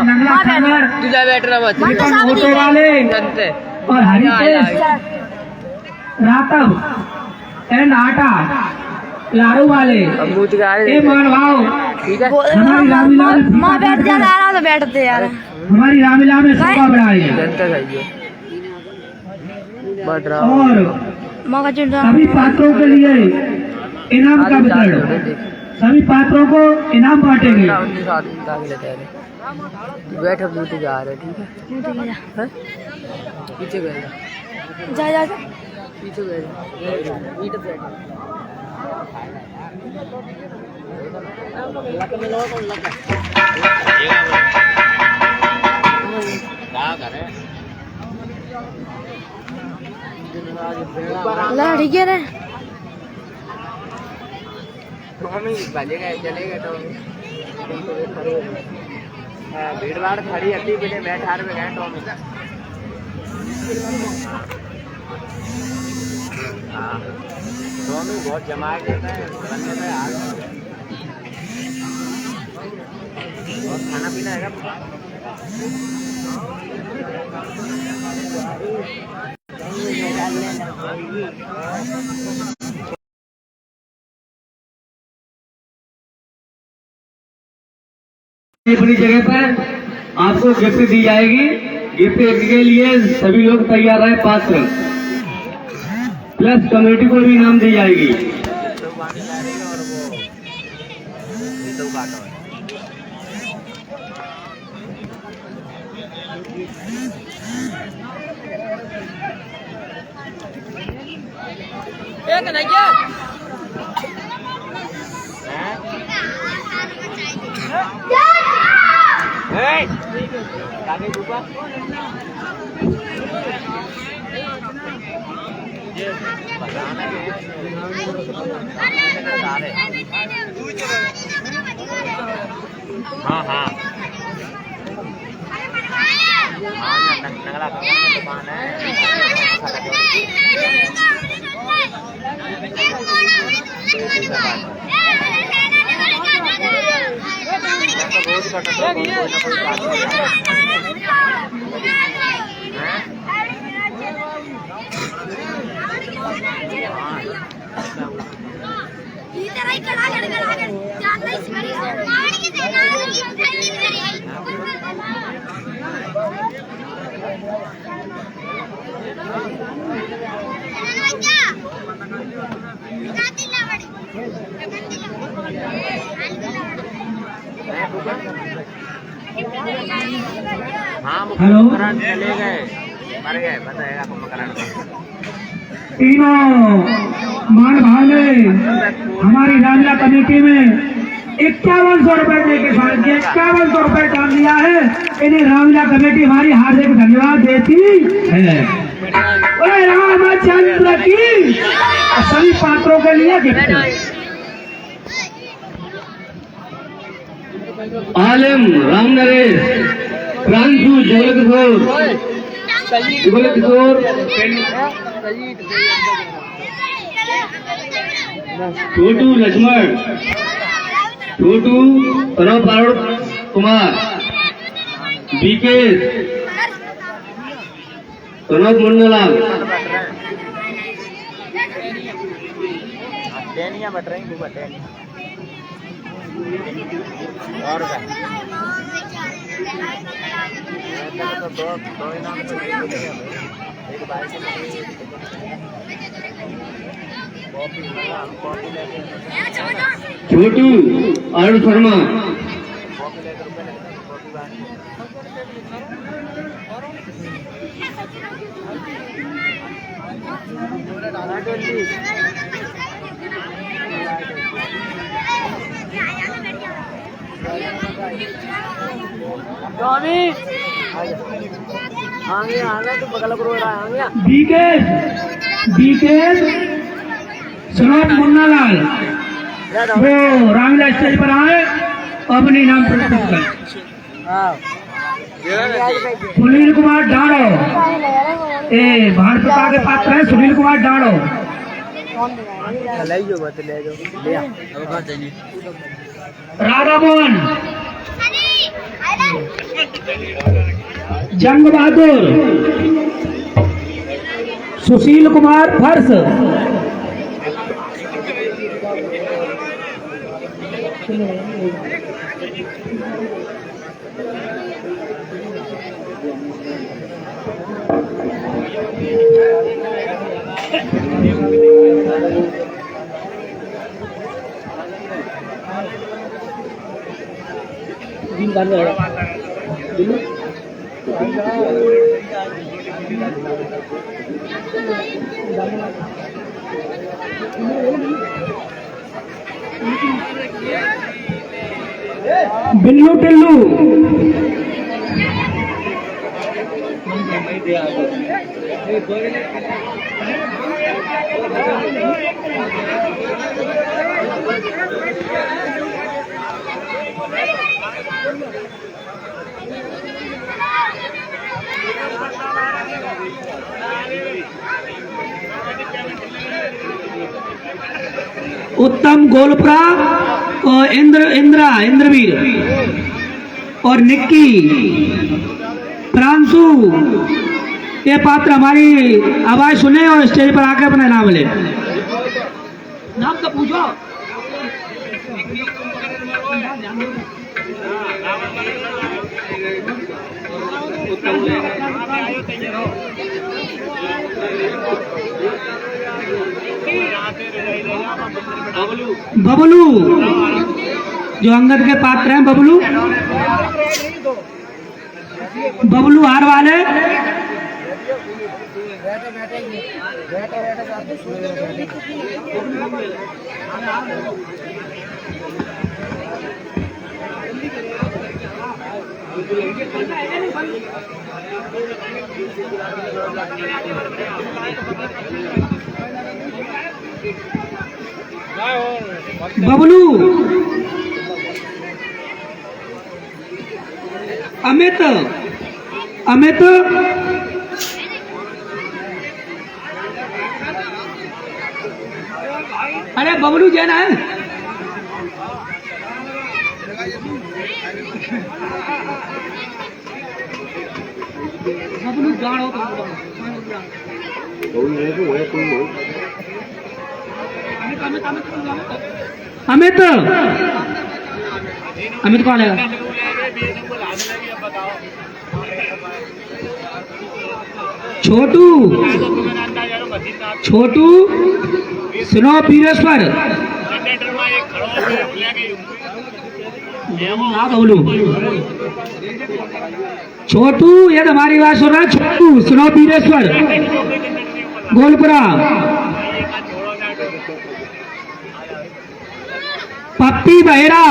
नंगला सागर तुझा बैठ रहा बस ऑटो वाले जनते और हरीश रातव एंड आटा लाड़ू वाले अमरूद का ए मानभाव ठीक है हमारी रामलीला में माँ बैठ जा रहा तो बैठते यार हमारी रामलीला में शोभा बढ़ाएगी जनता चाहिए बढ़ रहा और माँ का चिंता सभी पात्रों के लिए इनाम का वितरण सभी पात्रों को इनाम बांटेंगे बैठ अब ड्यूटी जा रहे ठीक है हैं? पीछे गए जा जा जा पीछे गए ला ठीक है रे चलेगा तो भीड़ भाड़ खड़ी अभी बिने मैं ठार में गए टॉमी हाँ टॉमी बहुत जमा देता है और खाना पीना है अपनी जगह पर आपको गिफ्ट दी जाएगी। गिफ्ट के लिए सभी लोग तैयार रहे। पात्र प्लस कमेटी को भी इनाम दी जाएगी। एक नहीं क्या आगे ऊपर हाँ हाँ नगला दुकान है हेलो चले गए मर गए बताएगा आपको मकरान तीनों मान भाव ने हमारी रामलीला कमेटी में 5100 रुपए के साथ 5100 रुपए काम दिया है। इन्हें रामलीला कमेटी हमारी हार्दिक धन्यवाद देती है। ओए रामचंद्र की सभी पात्रों के लिए गिफ्ट आलम राम नरेश प्रांशु जुगल किशोर छोटू लक्ष्मण छोटू प्रणव पारुण कुमार बीकेश प्रणव मुन्नालाल टहनियाँ बट रही खूब टहनियाँ और तो दो इनाम एक बाइक छोटू अरुण शर्मा स्वामी आगे आगे तो बगल करो आगे बीकेस सनोट मुन्नालाल वो रामलीला स्टेज पर आए अपने नाम प्रस्तुत करें। सुनील कुमार डाड़ो ए भानप्रता के पात्र है सुनील कुमार डाड़ो। ले जो बत ले जो ले अब कहां चाहिए राधा मोहन जंग बहादुर सुशील कुमार फर्श बिल्लू टिल्लू उत्तम गोलपुरा और इंद्रवीर और निक्की प्रांशु ये पात्र हमारी आवाज सुने और स्टेज पर आकर अपना नाम ले। नाम तो पूछो। बबलू जो अंगद के पात्र हैं बबलू हार वाले बबलू अमित अरे बबलू जैन है। बबलू जान हो अमित अमित कौन है? छोटू सुनो पीरेश्वर बबलू छोटू ये हमारी बात सुन रहा है। छोटू सुनो पीरेश्वर गोलपुरा पप्पी बहेरा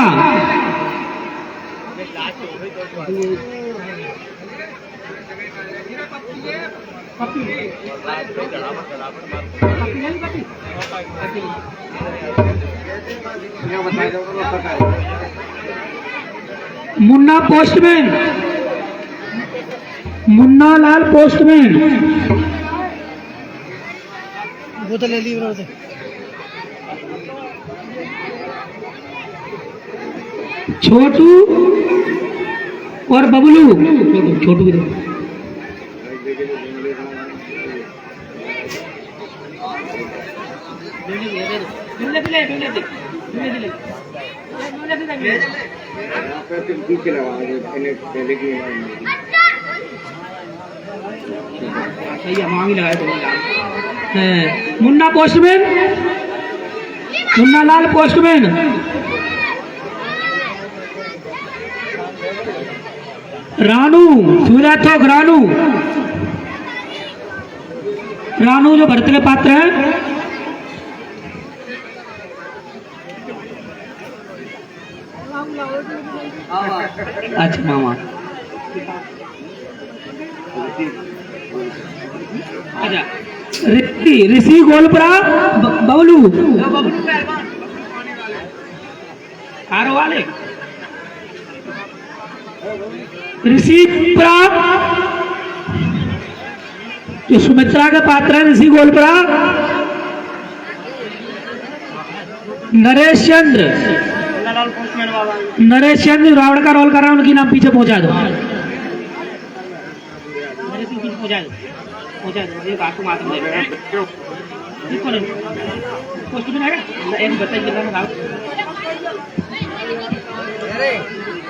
मुन्ना पोस्टमैन मुन्ना लाल पोस्टमैन बोतल ले ली छोटू और बबलू छोटू भी मुन्ना पोस्टमैन मुन्ना लाल पोस्टमैन रानू सूर्याथोक रानू रानू जो भरतले पात्र है। अच्छा मामा अच्छा ऋषि गोलपरा बबलू हारो वाले ऋषि जो सुमित्रा के पात्र है ऋषि गोलपरा। नरेश चंद्र रावण का रोल कर रहा है, उनकी नाम पीछे पहुंचा दो।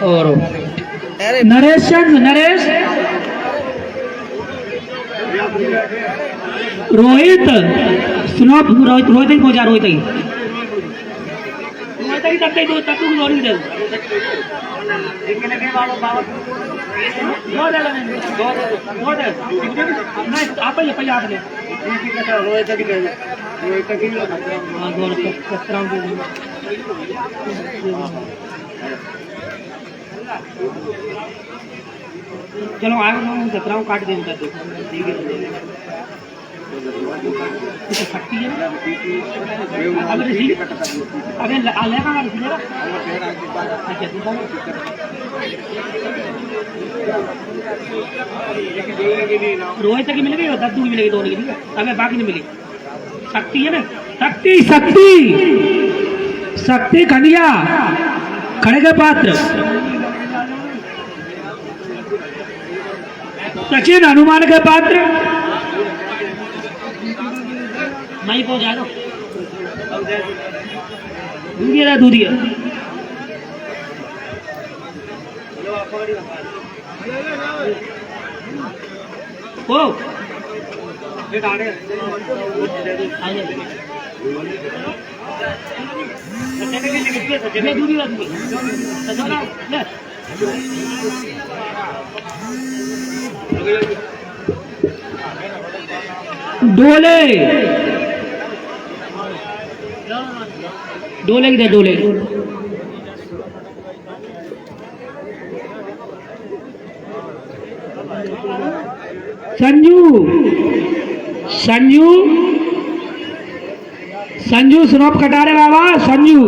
और नरेश रोहित सुनो रोहित ही पहुंचा रोहित ही तक दो तक जोड़ी दे आप चलो आए जतरा काट दे ठीक है। शक्ति है अरे रोहित की मिलेगी और दद्दू की मिलेगी, दोनों की। अगर बाकी नहीं मिली शक्ति है ना, शक्ति शक्ति शक्ति खंडिया खड़े के पात्र। सचिन हनुमान के पात्र माई पहुंचा दो दूधिया ओ डोले किधर डोले संजू सुनोप कटारे बाबा संजू।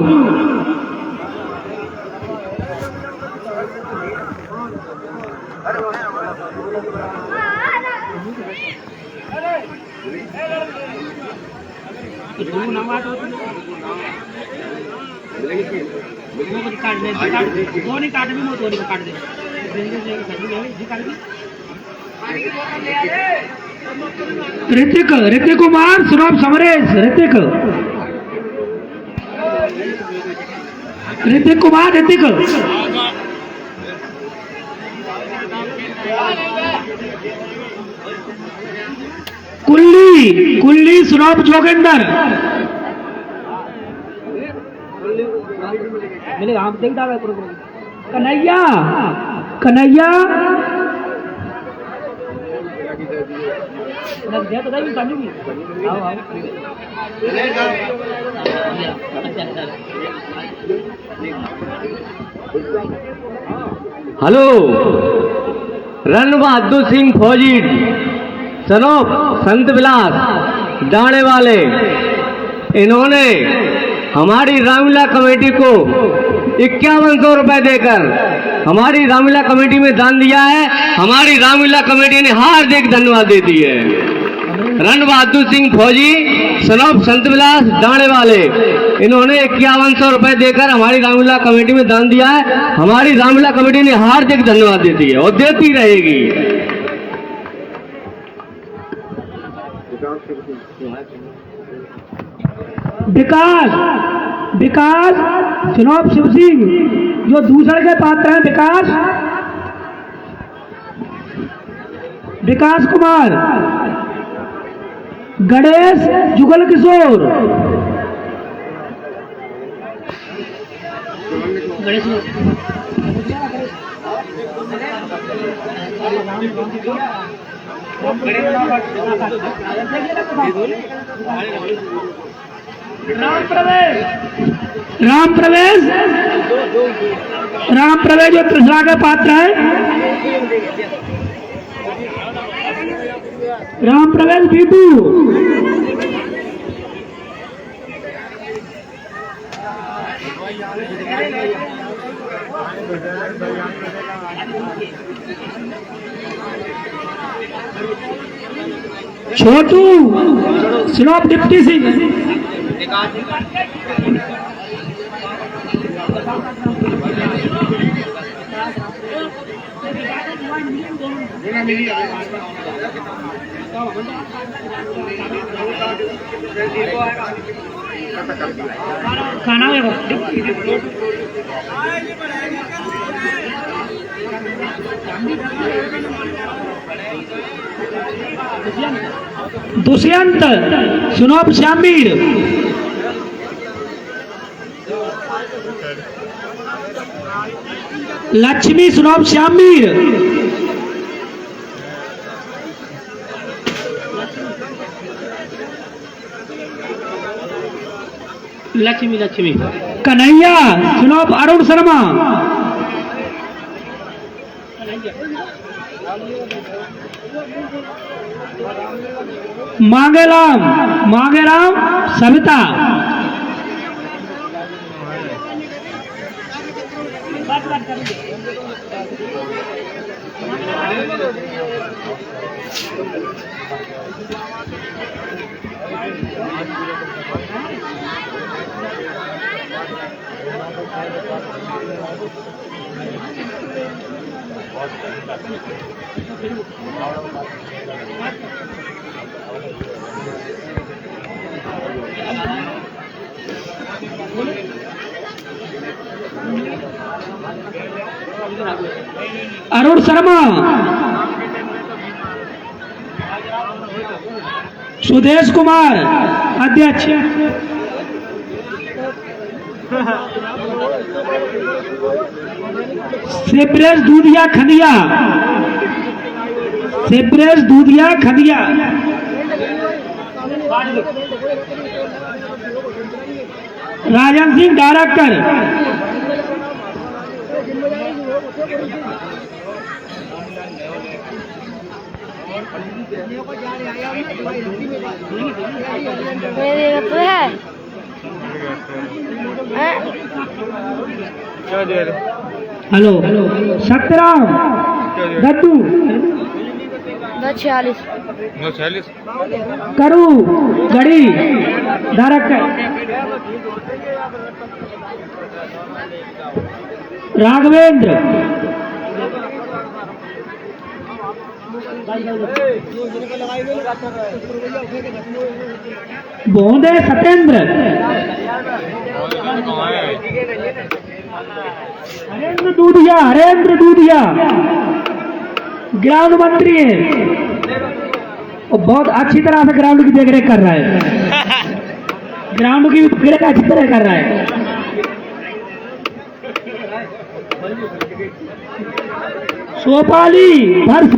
ऋतिक कुमार सुनोप समरेश ऋतिक कुमार कुल्ली सुनोप जोगिंदर कन्हैया हेलो रण बहादुर सिंह फौजी सनोप संत विलास डाणे वाले, इन्होंने हमारी रामलीला कमेटी को 5100 रुपए देकर हमारी रामलीला कमेटी में दान दिया है। हमारी रामलीला कमेटी ने हार्दिक धन्यवाद देती है। रण बहादुर सिंह फौजी सनोप संत विलास डाणे वाले, इन्होंने 5100 रुपए देकर हमारी रामलीला कमेटी में दान दिया है। हमारी रामलीला कमेटी ने हार्दिक धन्यवाद देती है और देती रहेगी। विकास सुनोप शिव सिंह जो दूसरे के पात्र हैं। विकास कुमार, गणेश जुगल किशोर, राम प्रवेश जो त्रिशला के पात्र है। राम प्रवेश बीटू। छोटू सिनोप डिप्टी सिंह। खाना दुष्यंत सुनोप श्यामीर। लक्ष्मी सुनोप श्यामीर। लक्ष्मी कन्हैया सुनोप अरुण शर्मा। मांगेराम सविता। अरुण शर्मा। सुदेश कुमार अध्यक्ष। सेप्रेस दूधिया खदिया। राजन सिंह डायरेक्टर। हेलो सत्यराम दद्दू 46 करू गड़ी डायरेक्टर। राघवेंद्र बोंदे सत्येंद्र। हरेंद्र दूधिया ग्राउंड मंत्री है। वो बहुत अच्छी तरह से ग्राउंड की देखरेख कर रहा है। ग्राउंड की देखरेख अच्छी तरह कर रहा है। सोपाली भर्ष।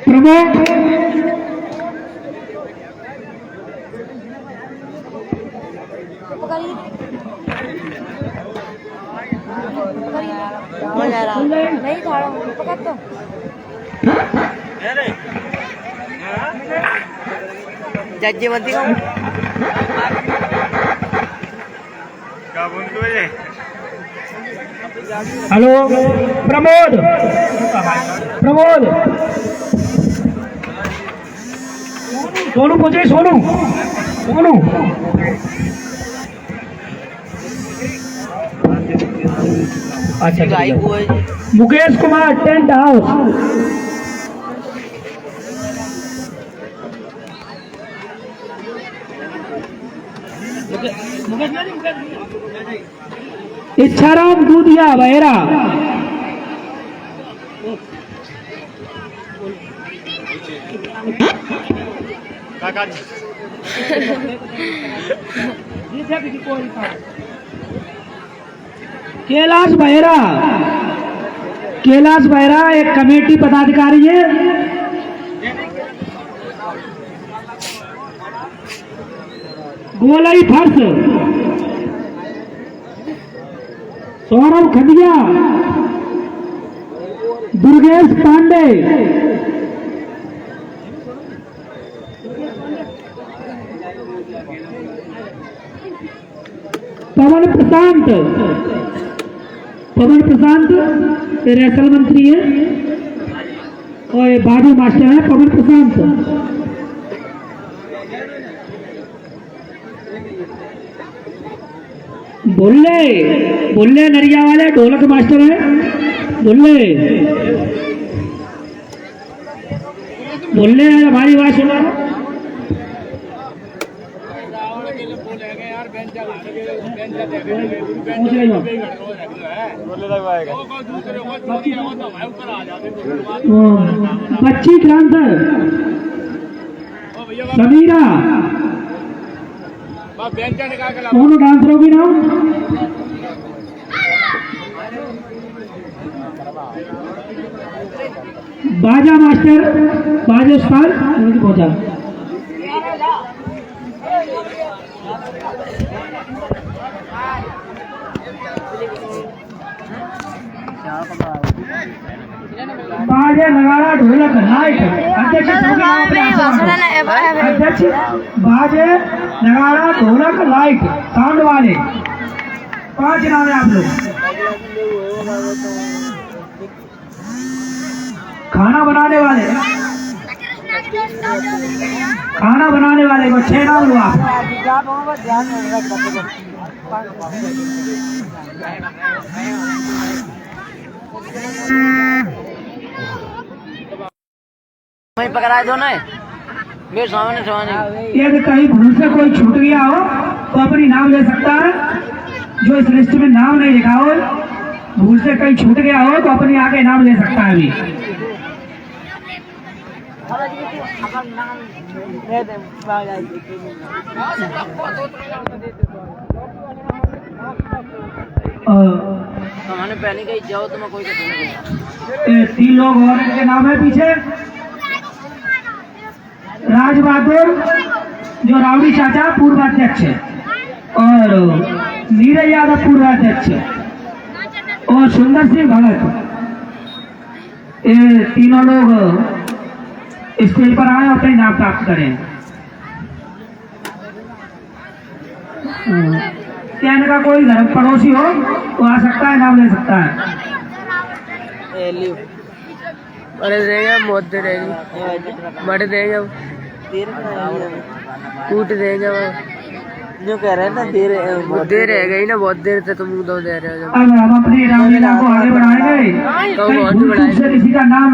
प्रमोद नहीं था पकड़ तो जज्जी मत दिखाओ। हेलो प्रमोद सोनू पूछे सोनू अच्छा मुकेश कुमार टेंट हाउस। इच्छाराम दूधिया बहेरा। कैलाश बहरा, कैलाश बहरा एक कमेटी पदाधिकारी है। गोलाई फर्श सौरभ खंडिया, दुर्गेश पांडे, पवन प्रशांत, पवन प्रशांत रेसल मंत्री है और ये बाजू मास्टर है पवन प्रशांत। बुल्ले, बुल्ले नरिया वाले ढोलक मास्टर है। बुल्ले, बुल्ले हमारी बात सुना। बच्ची डांसर समीरा, दोनों डांसरों की नाम बाजा मास्टर, बाजा उस्ताद पहुंचा। बाजे नगाड़ा ढोलक लाइट अध्यक्ष, अध्यक्ष बाजे नगाड़ा ढोलक लाइट साउंड वाले 5 नाम है आप लोग। खाना बनाने वाले, खाना बनाने वाले को 6 नाम लो आप। वहीं पकड़ाए दो ना मेरे सामने सामने। यदि कहीं भूल से कोई छूट गया हो तो अपनी नाम ले सकता है। जो इस लिस्ट में नाम नहीं लिखा हो, भूल से कहीं छूट गया हो तो अपनी आगे नाम ले सकता है। अभी हमारे पहले कहीं जाओ तो मैं कोई 3 लोग और इनके नाम है पीछे। राज बहादुर जो रावड़ी चाचा पूर्व अध्यक्ष है, और नीरज यादव पूर्व अध्यक्ष है, और सुंदर सिंह भगत। ये तीनों लोग स्टेज पर आए अपने नाम प्राप्त करें। क्या इनका कोई धर्म पड़ोसी हो तो आ सकता है, नाम ले सकता है। बड़े देगा बहुत दे रहेगी, बड़े देगा कूट देगा जो कह रहे हैं ना, दे रहेगा ही ना, बहुत देर से तुम दो दे रहे हो। अब हम अपनी रामलीला को आगे बढ़ाएंगे। से किसी का नाम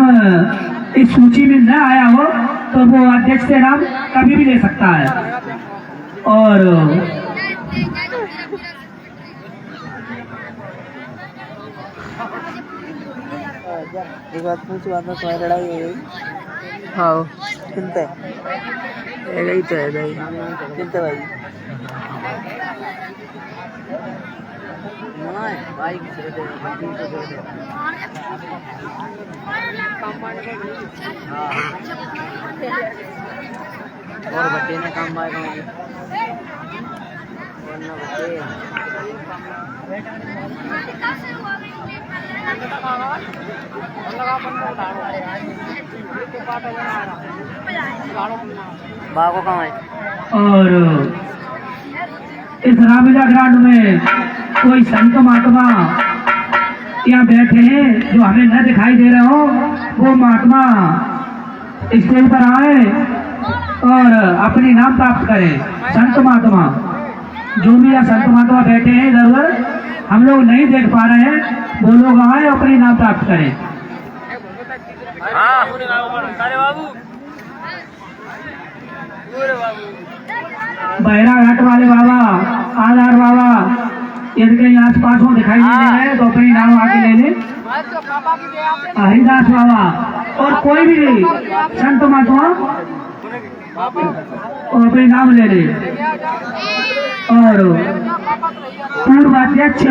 इस सूची में न आया हो तो वो अध्यक्ष से नाम कभी भी ले सकता है। और एक बात पूछो, आपने तुम्हारी लड़ाई हो गई? हाँ किनते गई तो है गई किनते भाई भाई और बच्चे ने काम आएगा बागो कहाँ है। और इस रामलीला ग्राउंड में कोई संत महात्मा यहाँ बैठे हैं जो हमें न दिखाई दे रहे हो, वो महात्मा स्टेज पर आए और अपनी नाम प्राप्त करें। संत महात्मा जो भी यहाँ संत महात्मा बैठे हैं इधर उधर हम लोग नहीं देख पा रहे हैं, वो लोग आए अपनी नाम प्राप्त करें। बहरा घाट वाले बाबा, आधार बाबा, यदि कहीं आस पास हो दिखाई नहीं दे रहे तो अपनी नाम आगे ले लें। हरिदास बाबा और कोई भी संत महात्मा और अपने नाम ले ले। और पूर्व अध्यक्ष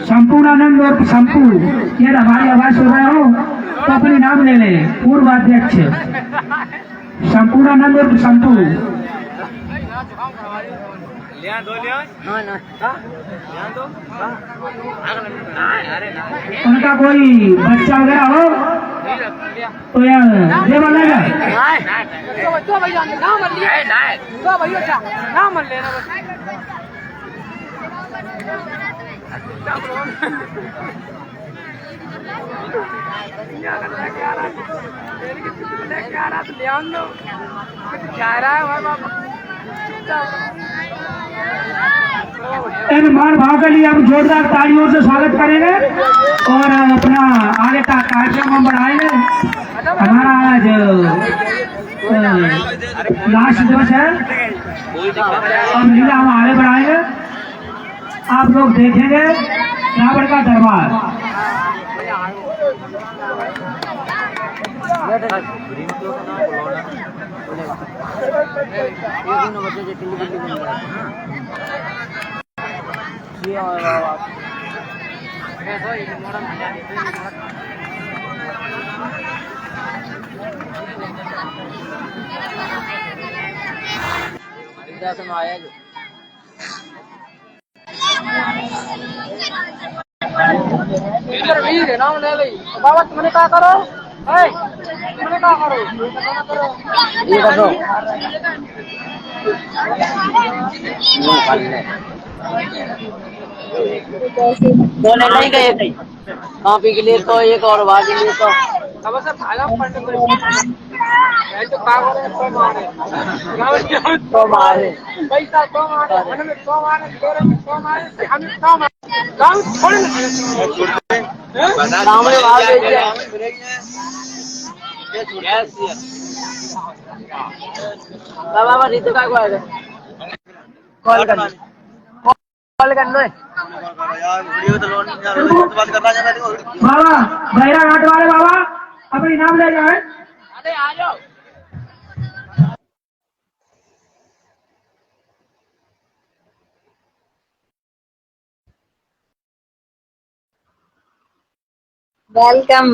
संपूर्णानंद और संपू, यदि हमारी आवाज सुन रहे हो तो अपने नाम ले ले। पूर्व अध्यक्ष संपूर्णानंद और संपू। उनका कोई बच्चा वगैरह हो तो यार ये बोलेगा। इन मान भाव के लिए हम जोरदार तालियों से स्वागत करेंगे और अपना आगे का कार्यक्रम हम बढ़ाएंगे। हमारा आज लास्ट दिवस है और लीला हम आगे बढ़ाएंगे। आप लोग देखेंगे रावण का दरबार। बाबा तुमने क्या करो, तुमने क्या करो, ये करो दोनों नहीं गए थे कॉपी के लिए तो एक और बात के लिए तो अब सर भागा पढ़ने को मैं तो भागो रे तो मारे पैसा तो मारे हमें तो मारे तेरे तो मारे हम तो मारे गांव छोड़ सामने बात है बाबा रीतु का को है कॉल कर लो बाबा भैरा घाट वाले बाबा अपनी नाम ले जाए। अरे आ जाओ। वेलकम।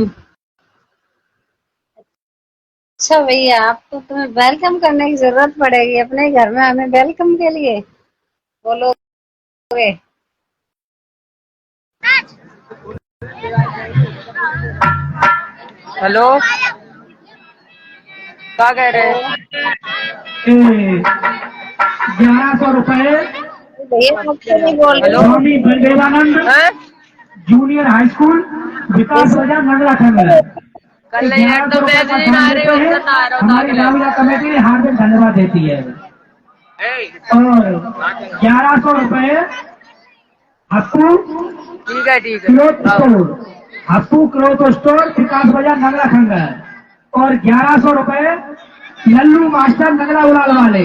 अच्छा भैया, आपको तुम्हें वेलकम करने की जरूरत पड़ेगी अपने घर में हमें वेलकम के लिए बोलोगे। हेलो क्या कह रहे हैं? 1100 रुपए भैया आपसे नहीं बोल रहे। स्वामी बलदेवानंद जूनियर हाई स्कूल विकास बाजार नगरा खंड। कल यार तो मैं नहीं आ रही हूँ तो आ रहा हूँ हमारी ग्रामीण कमेटी ने हार्दिक धन्यवाद देती है। और 1100 रुपए हप्पू ठीक है cloth store, Happu cloth store Vikas बाजार नगरा खंड। और 1100 रुपए लल्लू मास्टर नगरा उड़ाल वाले।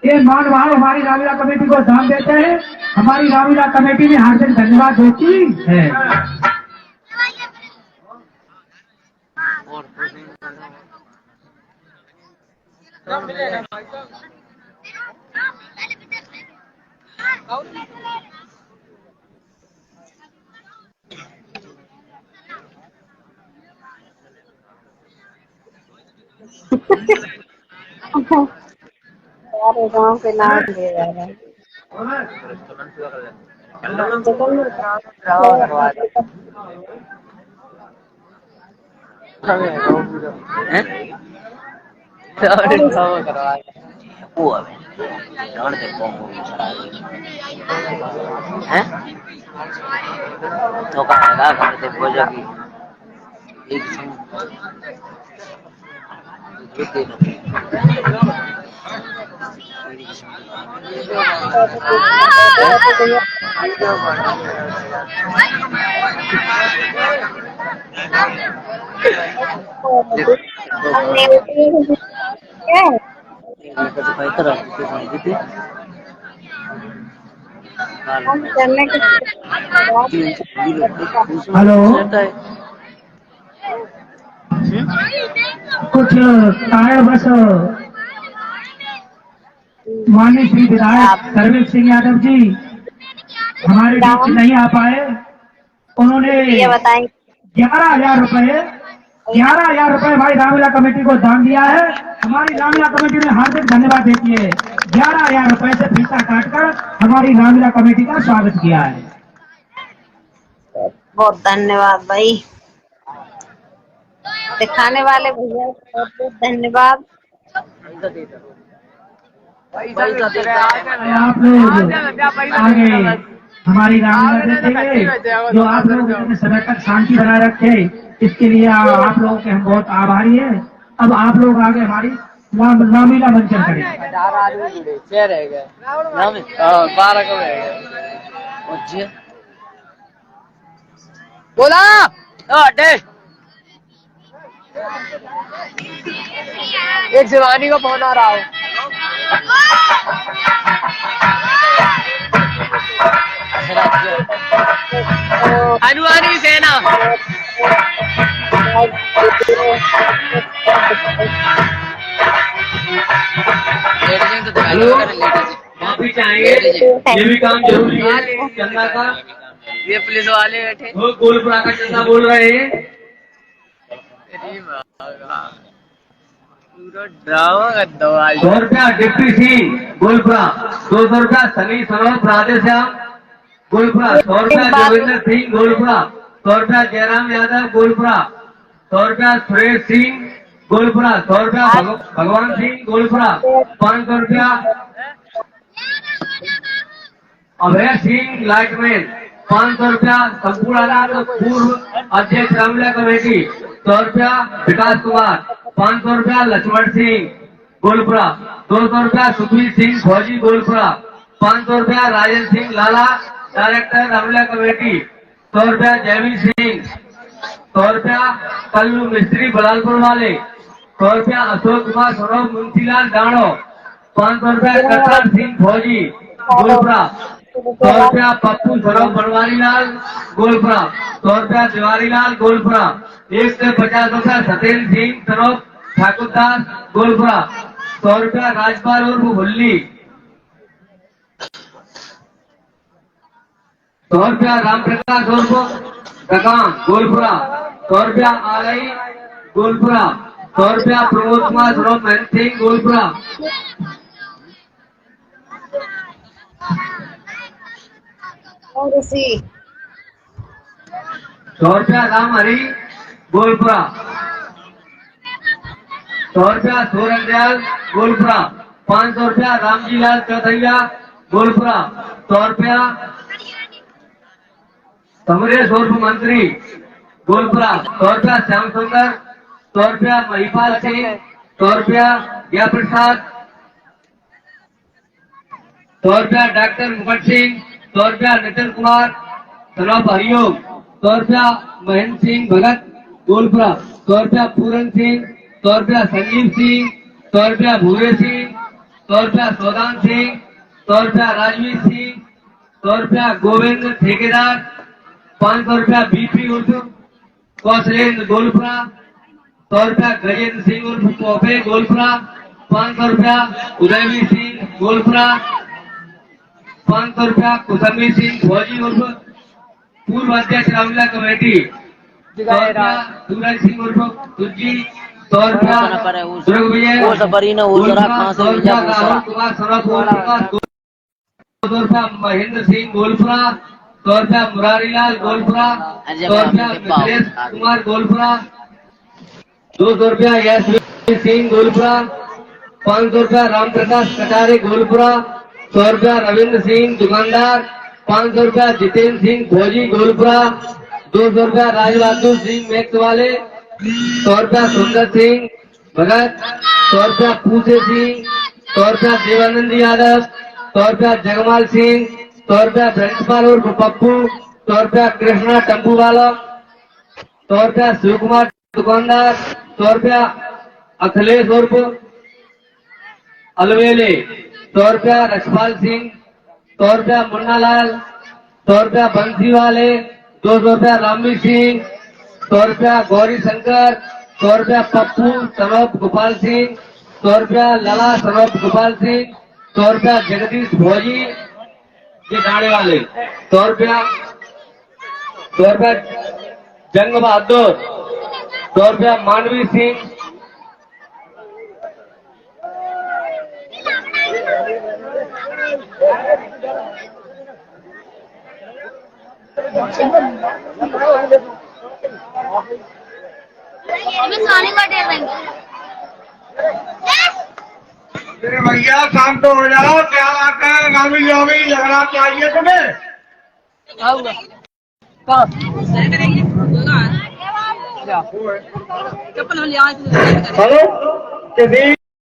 ये मान भाव हमारी रामीला कमेटी को दान देते हैं। हमारी रामीला कमेटी में हार्दिक धन्यवाद देती है। सारे गांव के नाम ले रहा है। हेलो कुछ टायर बस माननीय श्री विधायक सर्वेश सिंह यादव जी हमारे बीच नहीं आ पाए। उन्होंने ये बताएं 11,000 रुपए भाई रामलीला कमेटी को दान दिया है। हमारी रामलीला कमेटी ने हार्दिक धन्यवाद देती है। 11,000 रुपए से फीता काटकर हमारी रामलीला कमेटी का स्वागत किया है। बहुत धन्यवाद भाई, दिखाने वाले भैया को बहुत बहुत धन्यवाद। आप लोग आगे हमारी रामलीला देखेंगे, जो आप लोग इतने समय तक शांति बनाए रखे, इसके लिए आप लोगों के हम बहुत आभारी हैं। अब आप लोग आगे हमारी रामलीला मंचन करेंगे। 12 बोला एक शिवानी को फोन आ रहा हो। अनुवानी सेना माफी चाहेंगे, ये भी काम जरूरी है चंदा का। ये पुलिस वाले बैठे वो गोलपुरा का चंदा बोल रहे हैं। पूरा ड्रामा कर दो आज। 100 रुपया डिप्टी सिंह गोलपुरा, 200 रुपया सनी सरोज राधेश्याम गोलपुरा, 100 रुपया जोगिंदर सिंह गोलपुरा, 100 रुपया जयराम यादव गोलपुरा, 100 रुपया सुरेश सिंह गोलपुरा, 100 रुपया भगवान सिंह गोलपुरा, 500 रुपया अभय सिंह लाइटमैन, 500 रुपया संपूर्णानंद पूर्व अध्यक्ष रामलीला कमेटी, 100 रुपया विकास कुमार, 500 रुपया लक्ष्मण सिंह गोलपुरा, 200 रुपया सुखबीर सिंह फौजी गोलपुरा, 500 रुपया राजेंद्र सिंह लाला डायरेक्टर रामलीला कमेटी, 100 रुपया जयवीर सिंह, 100 रुपया कल्लू मिस्त्री बलालपुर वाले, 100 रुपया अशोक कुमार सौरभ मुंशीलाल डाणो, 500 रुपया करतार सिंह फौजी गोलपुरा, 100 रुपया पप्पू सौरभ बनवारी लाल गोलपुरा, 100 रुपया तिवारी लाल गोलपुरा, 150 रुपया सत्येंद्र सिंह सौरभ ठाकुरदास गोलपुरा, 100 रुपया राजपाल उर्फ हुल्ली, 100 रुपया रामप्रकाश उर्फ डकाम गोलपुरा, 100 रुपया आलई गोलपुरा, 100 रुपया प्रमोद कुमार सौरभ महन सिंह गोलपुरा, 100 रुपया राम हरी गोलपुरा, 100 रुपया सोरन दयाल गोलपुरा, 500 रुपया रामजी लाल चौथैया गोलपुरा, 100 रुपया समरेश उर्फ मंत्री गोलपुरा, 100 रुपया श्याम सुंदर, 100 रुपया महिपाल सिंह, 100 रुपया जय प्रसाद, 100 रुपया डॉक्टर मुकुट सिंह, 100 रुपया नितिन कुमार सनौप हरिओम, 100 रुपया महेंद्र सिंह भगत गोलपुरा, 100 रुपया पूरन सिंह, 100 रुपया संजीव सिंह, 100 रुपया भूरे सिंह, 100 रुपया सौदान सिंह, 100 रुपया राजवीर सिंह, 100 रुपया गोविंद ठेकेदार, 500 रुपया बीपी उर्फ कौशलेंद्र गोलपुरा, 100 रुपया गजेंद्र सिंह उर्फ कोफे गोलपुरा, 500 रुपया उदयवीर सिंह गोलपुरा, 500 रुपया कुसमी सिंह फौजी उर्फ पूर्व अध्यक्ष रामलीला कमेटी, 100 रुपया सूरज सिंह उर्फ तुलजी, 100 रुपया दुर्ग विजय, 100 रुपया राहुल कुमार सौरभ गोलपुरा, 200 रुपया महेंद्र सिंह गोलपुरा, 100 रुपया मुरारीलाल गोलपुरा, 100 रुपया मिथिलेश कुमार गोलपुरा, 200 रुपया यशवीर सिंह गोलपुरा, 500 रुपया राम प्रकाश कटारे गोलपुरा, 100 रुपया रविंद्र सिंह दुकानदार, 500 रुपया जितेंद्र सिंह फौजी गोलपुरा, 200 रुपया राजबहादुर सिंह मैक्स वाले, 100 रुपया सुंदर सिंह भगत, 100 रुपया पूसे सिंह, 100 रुपया देवानंद यादव, 100 रुपया जगमाल सिंह, 100 रुपया प्रिंसिपल उर्फ पप्पू, 100 रुपया कृष्णा टम्पू वाला, 100 रुपया शिव कुमार दुकानदार, 100 रुपया अखिलेश उर्फ अलवेले, 100 रुपया रक्षपाल सिंह, 100 रुपया मुन्ना लाल, 100 रुपया बंसी वाले, 200 रुपया रामवीर सिंह, 100 रुपया गौरी शंकर, 100 रुपया पप्पू सनोप गोपाल सिंह, 100 रुपया लला सनोप गोपाल सिंह, 100 रुपया जगदीश भोजी ये गाने वाले, 100 रुपया जंग बहादुर, 100 रुपया मानवी सिंह, मेरे भैया शाम तो हो जाओ, क्या बात है, गामी जोगी झगड़ा चाहिए तुम्हें? हेलो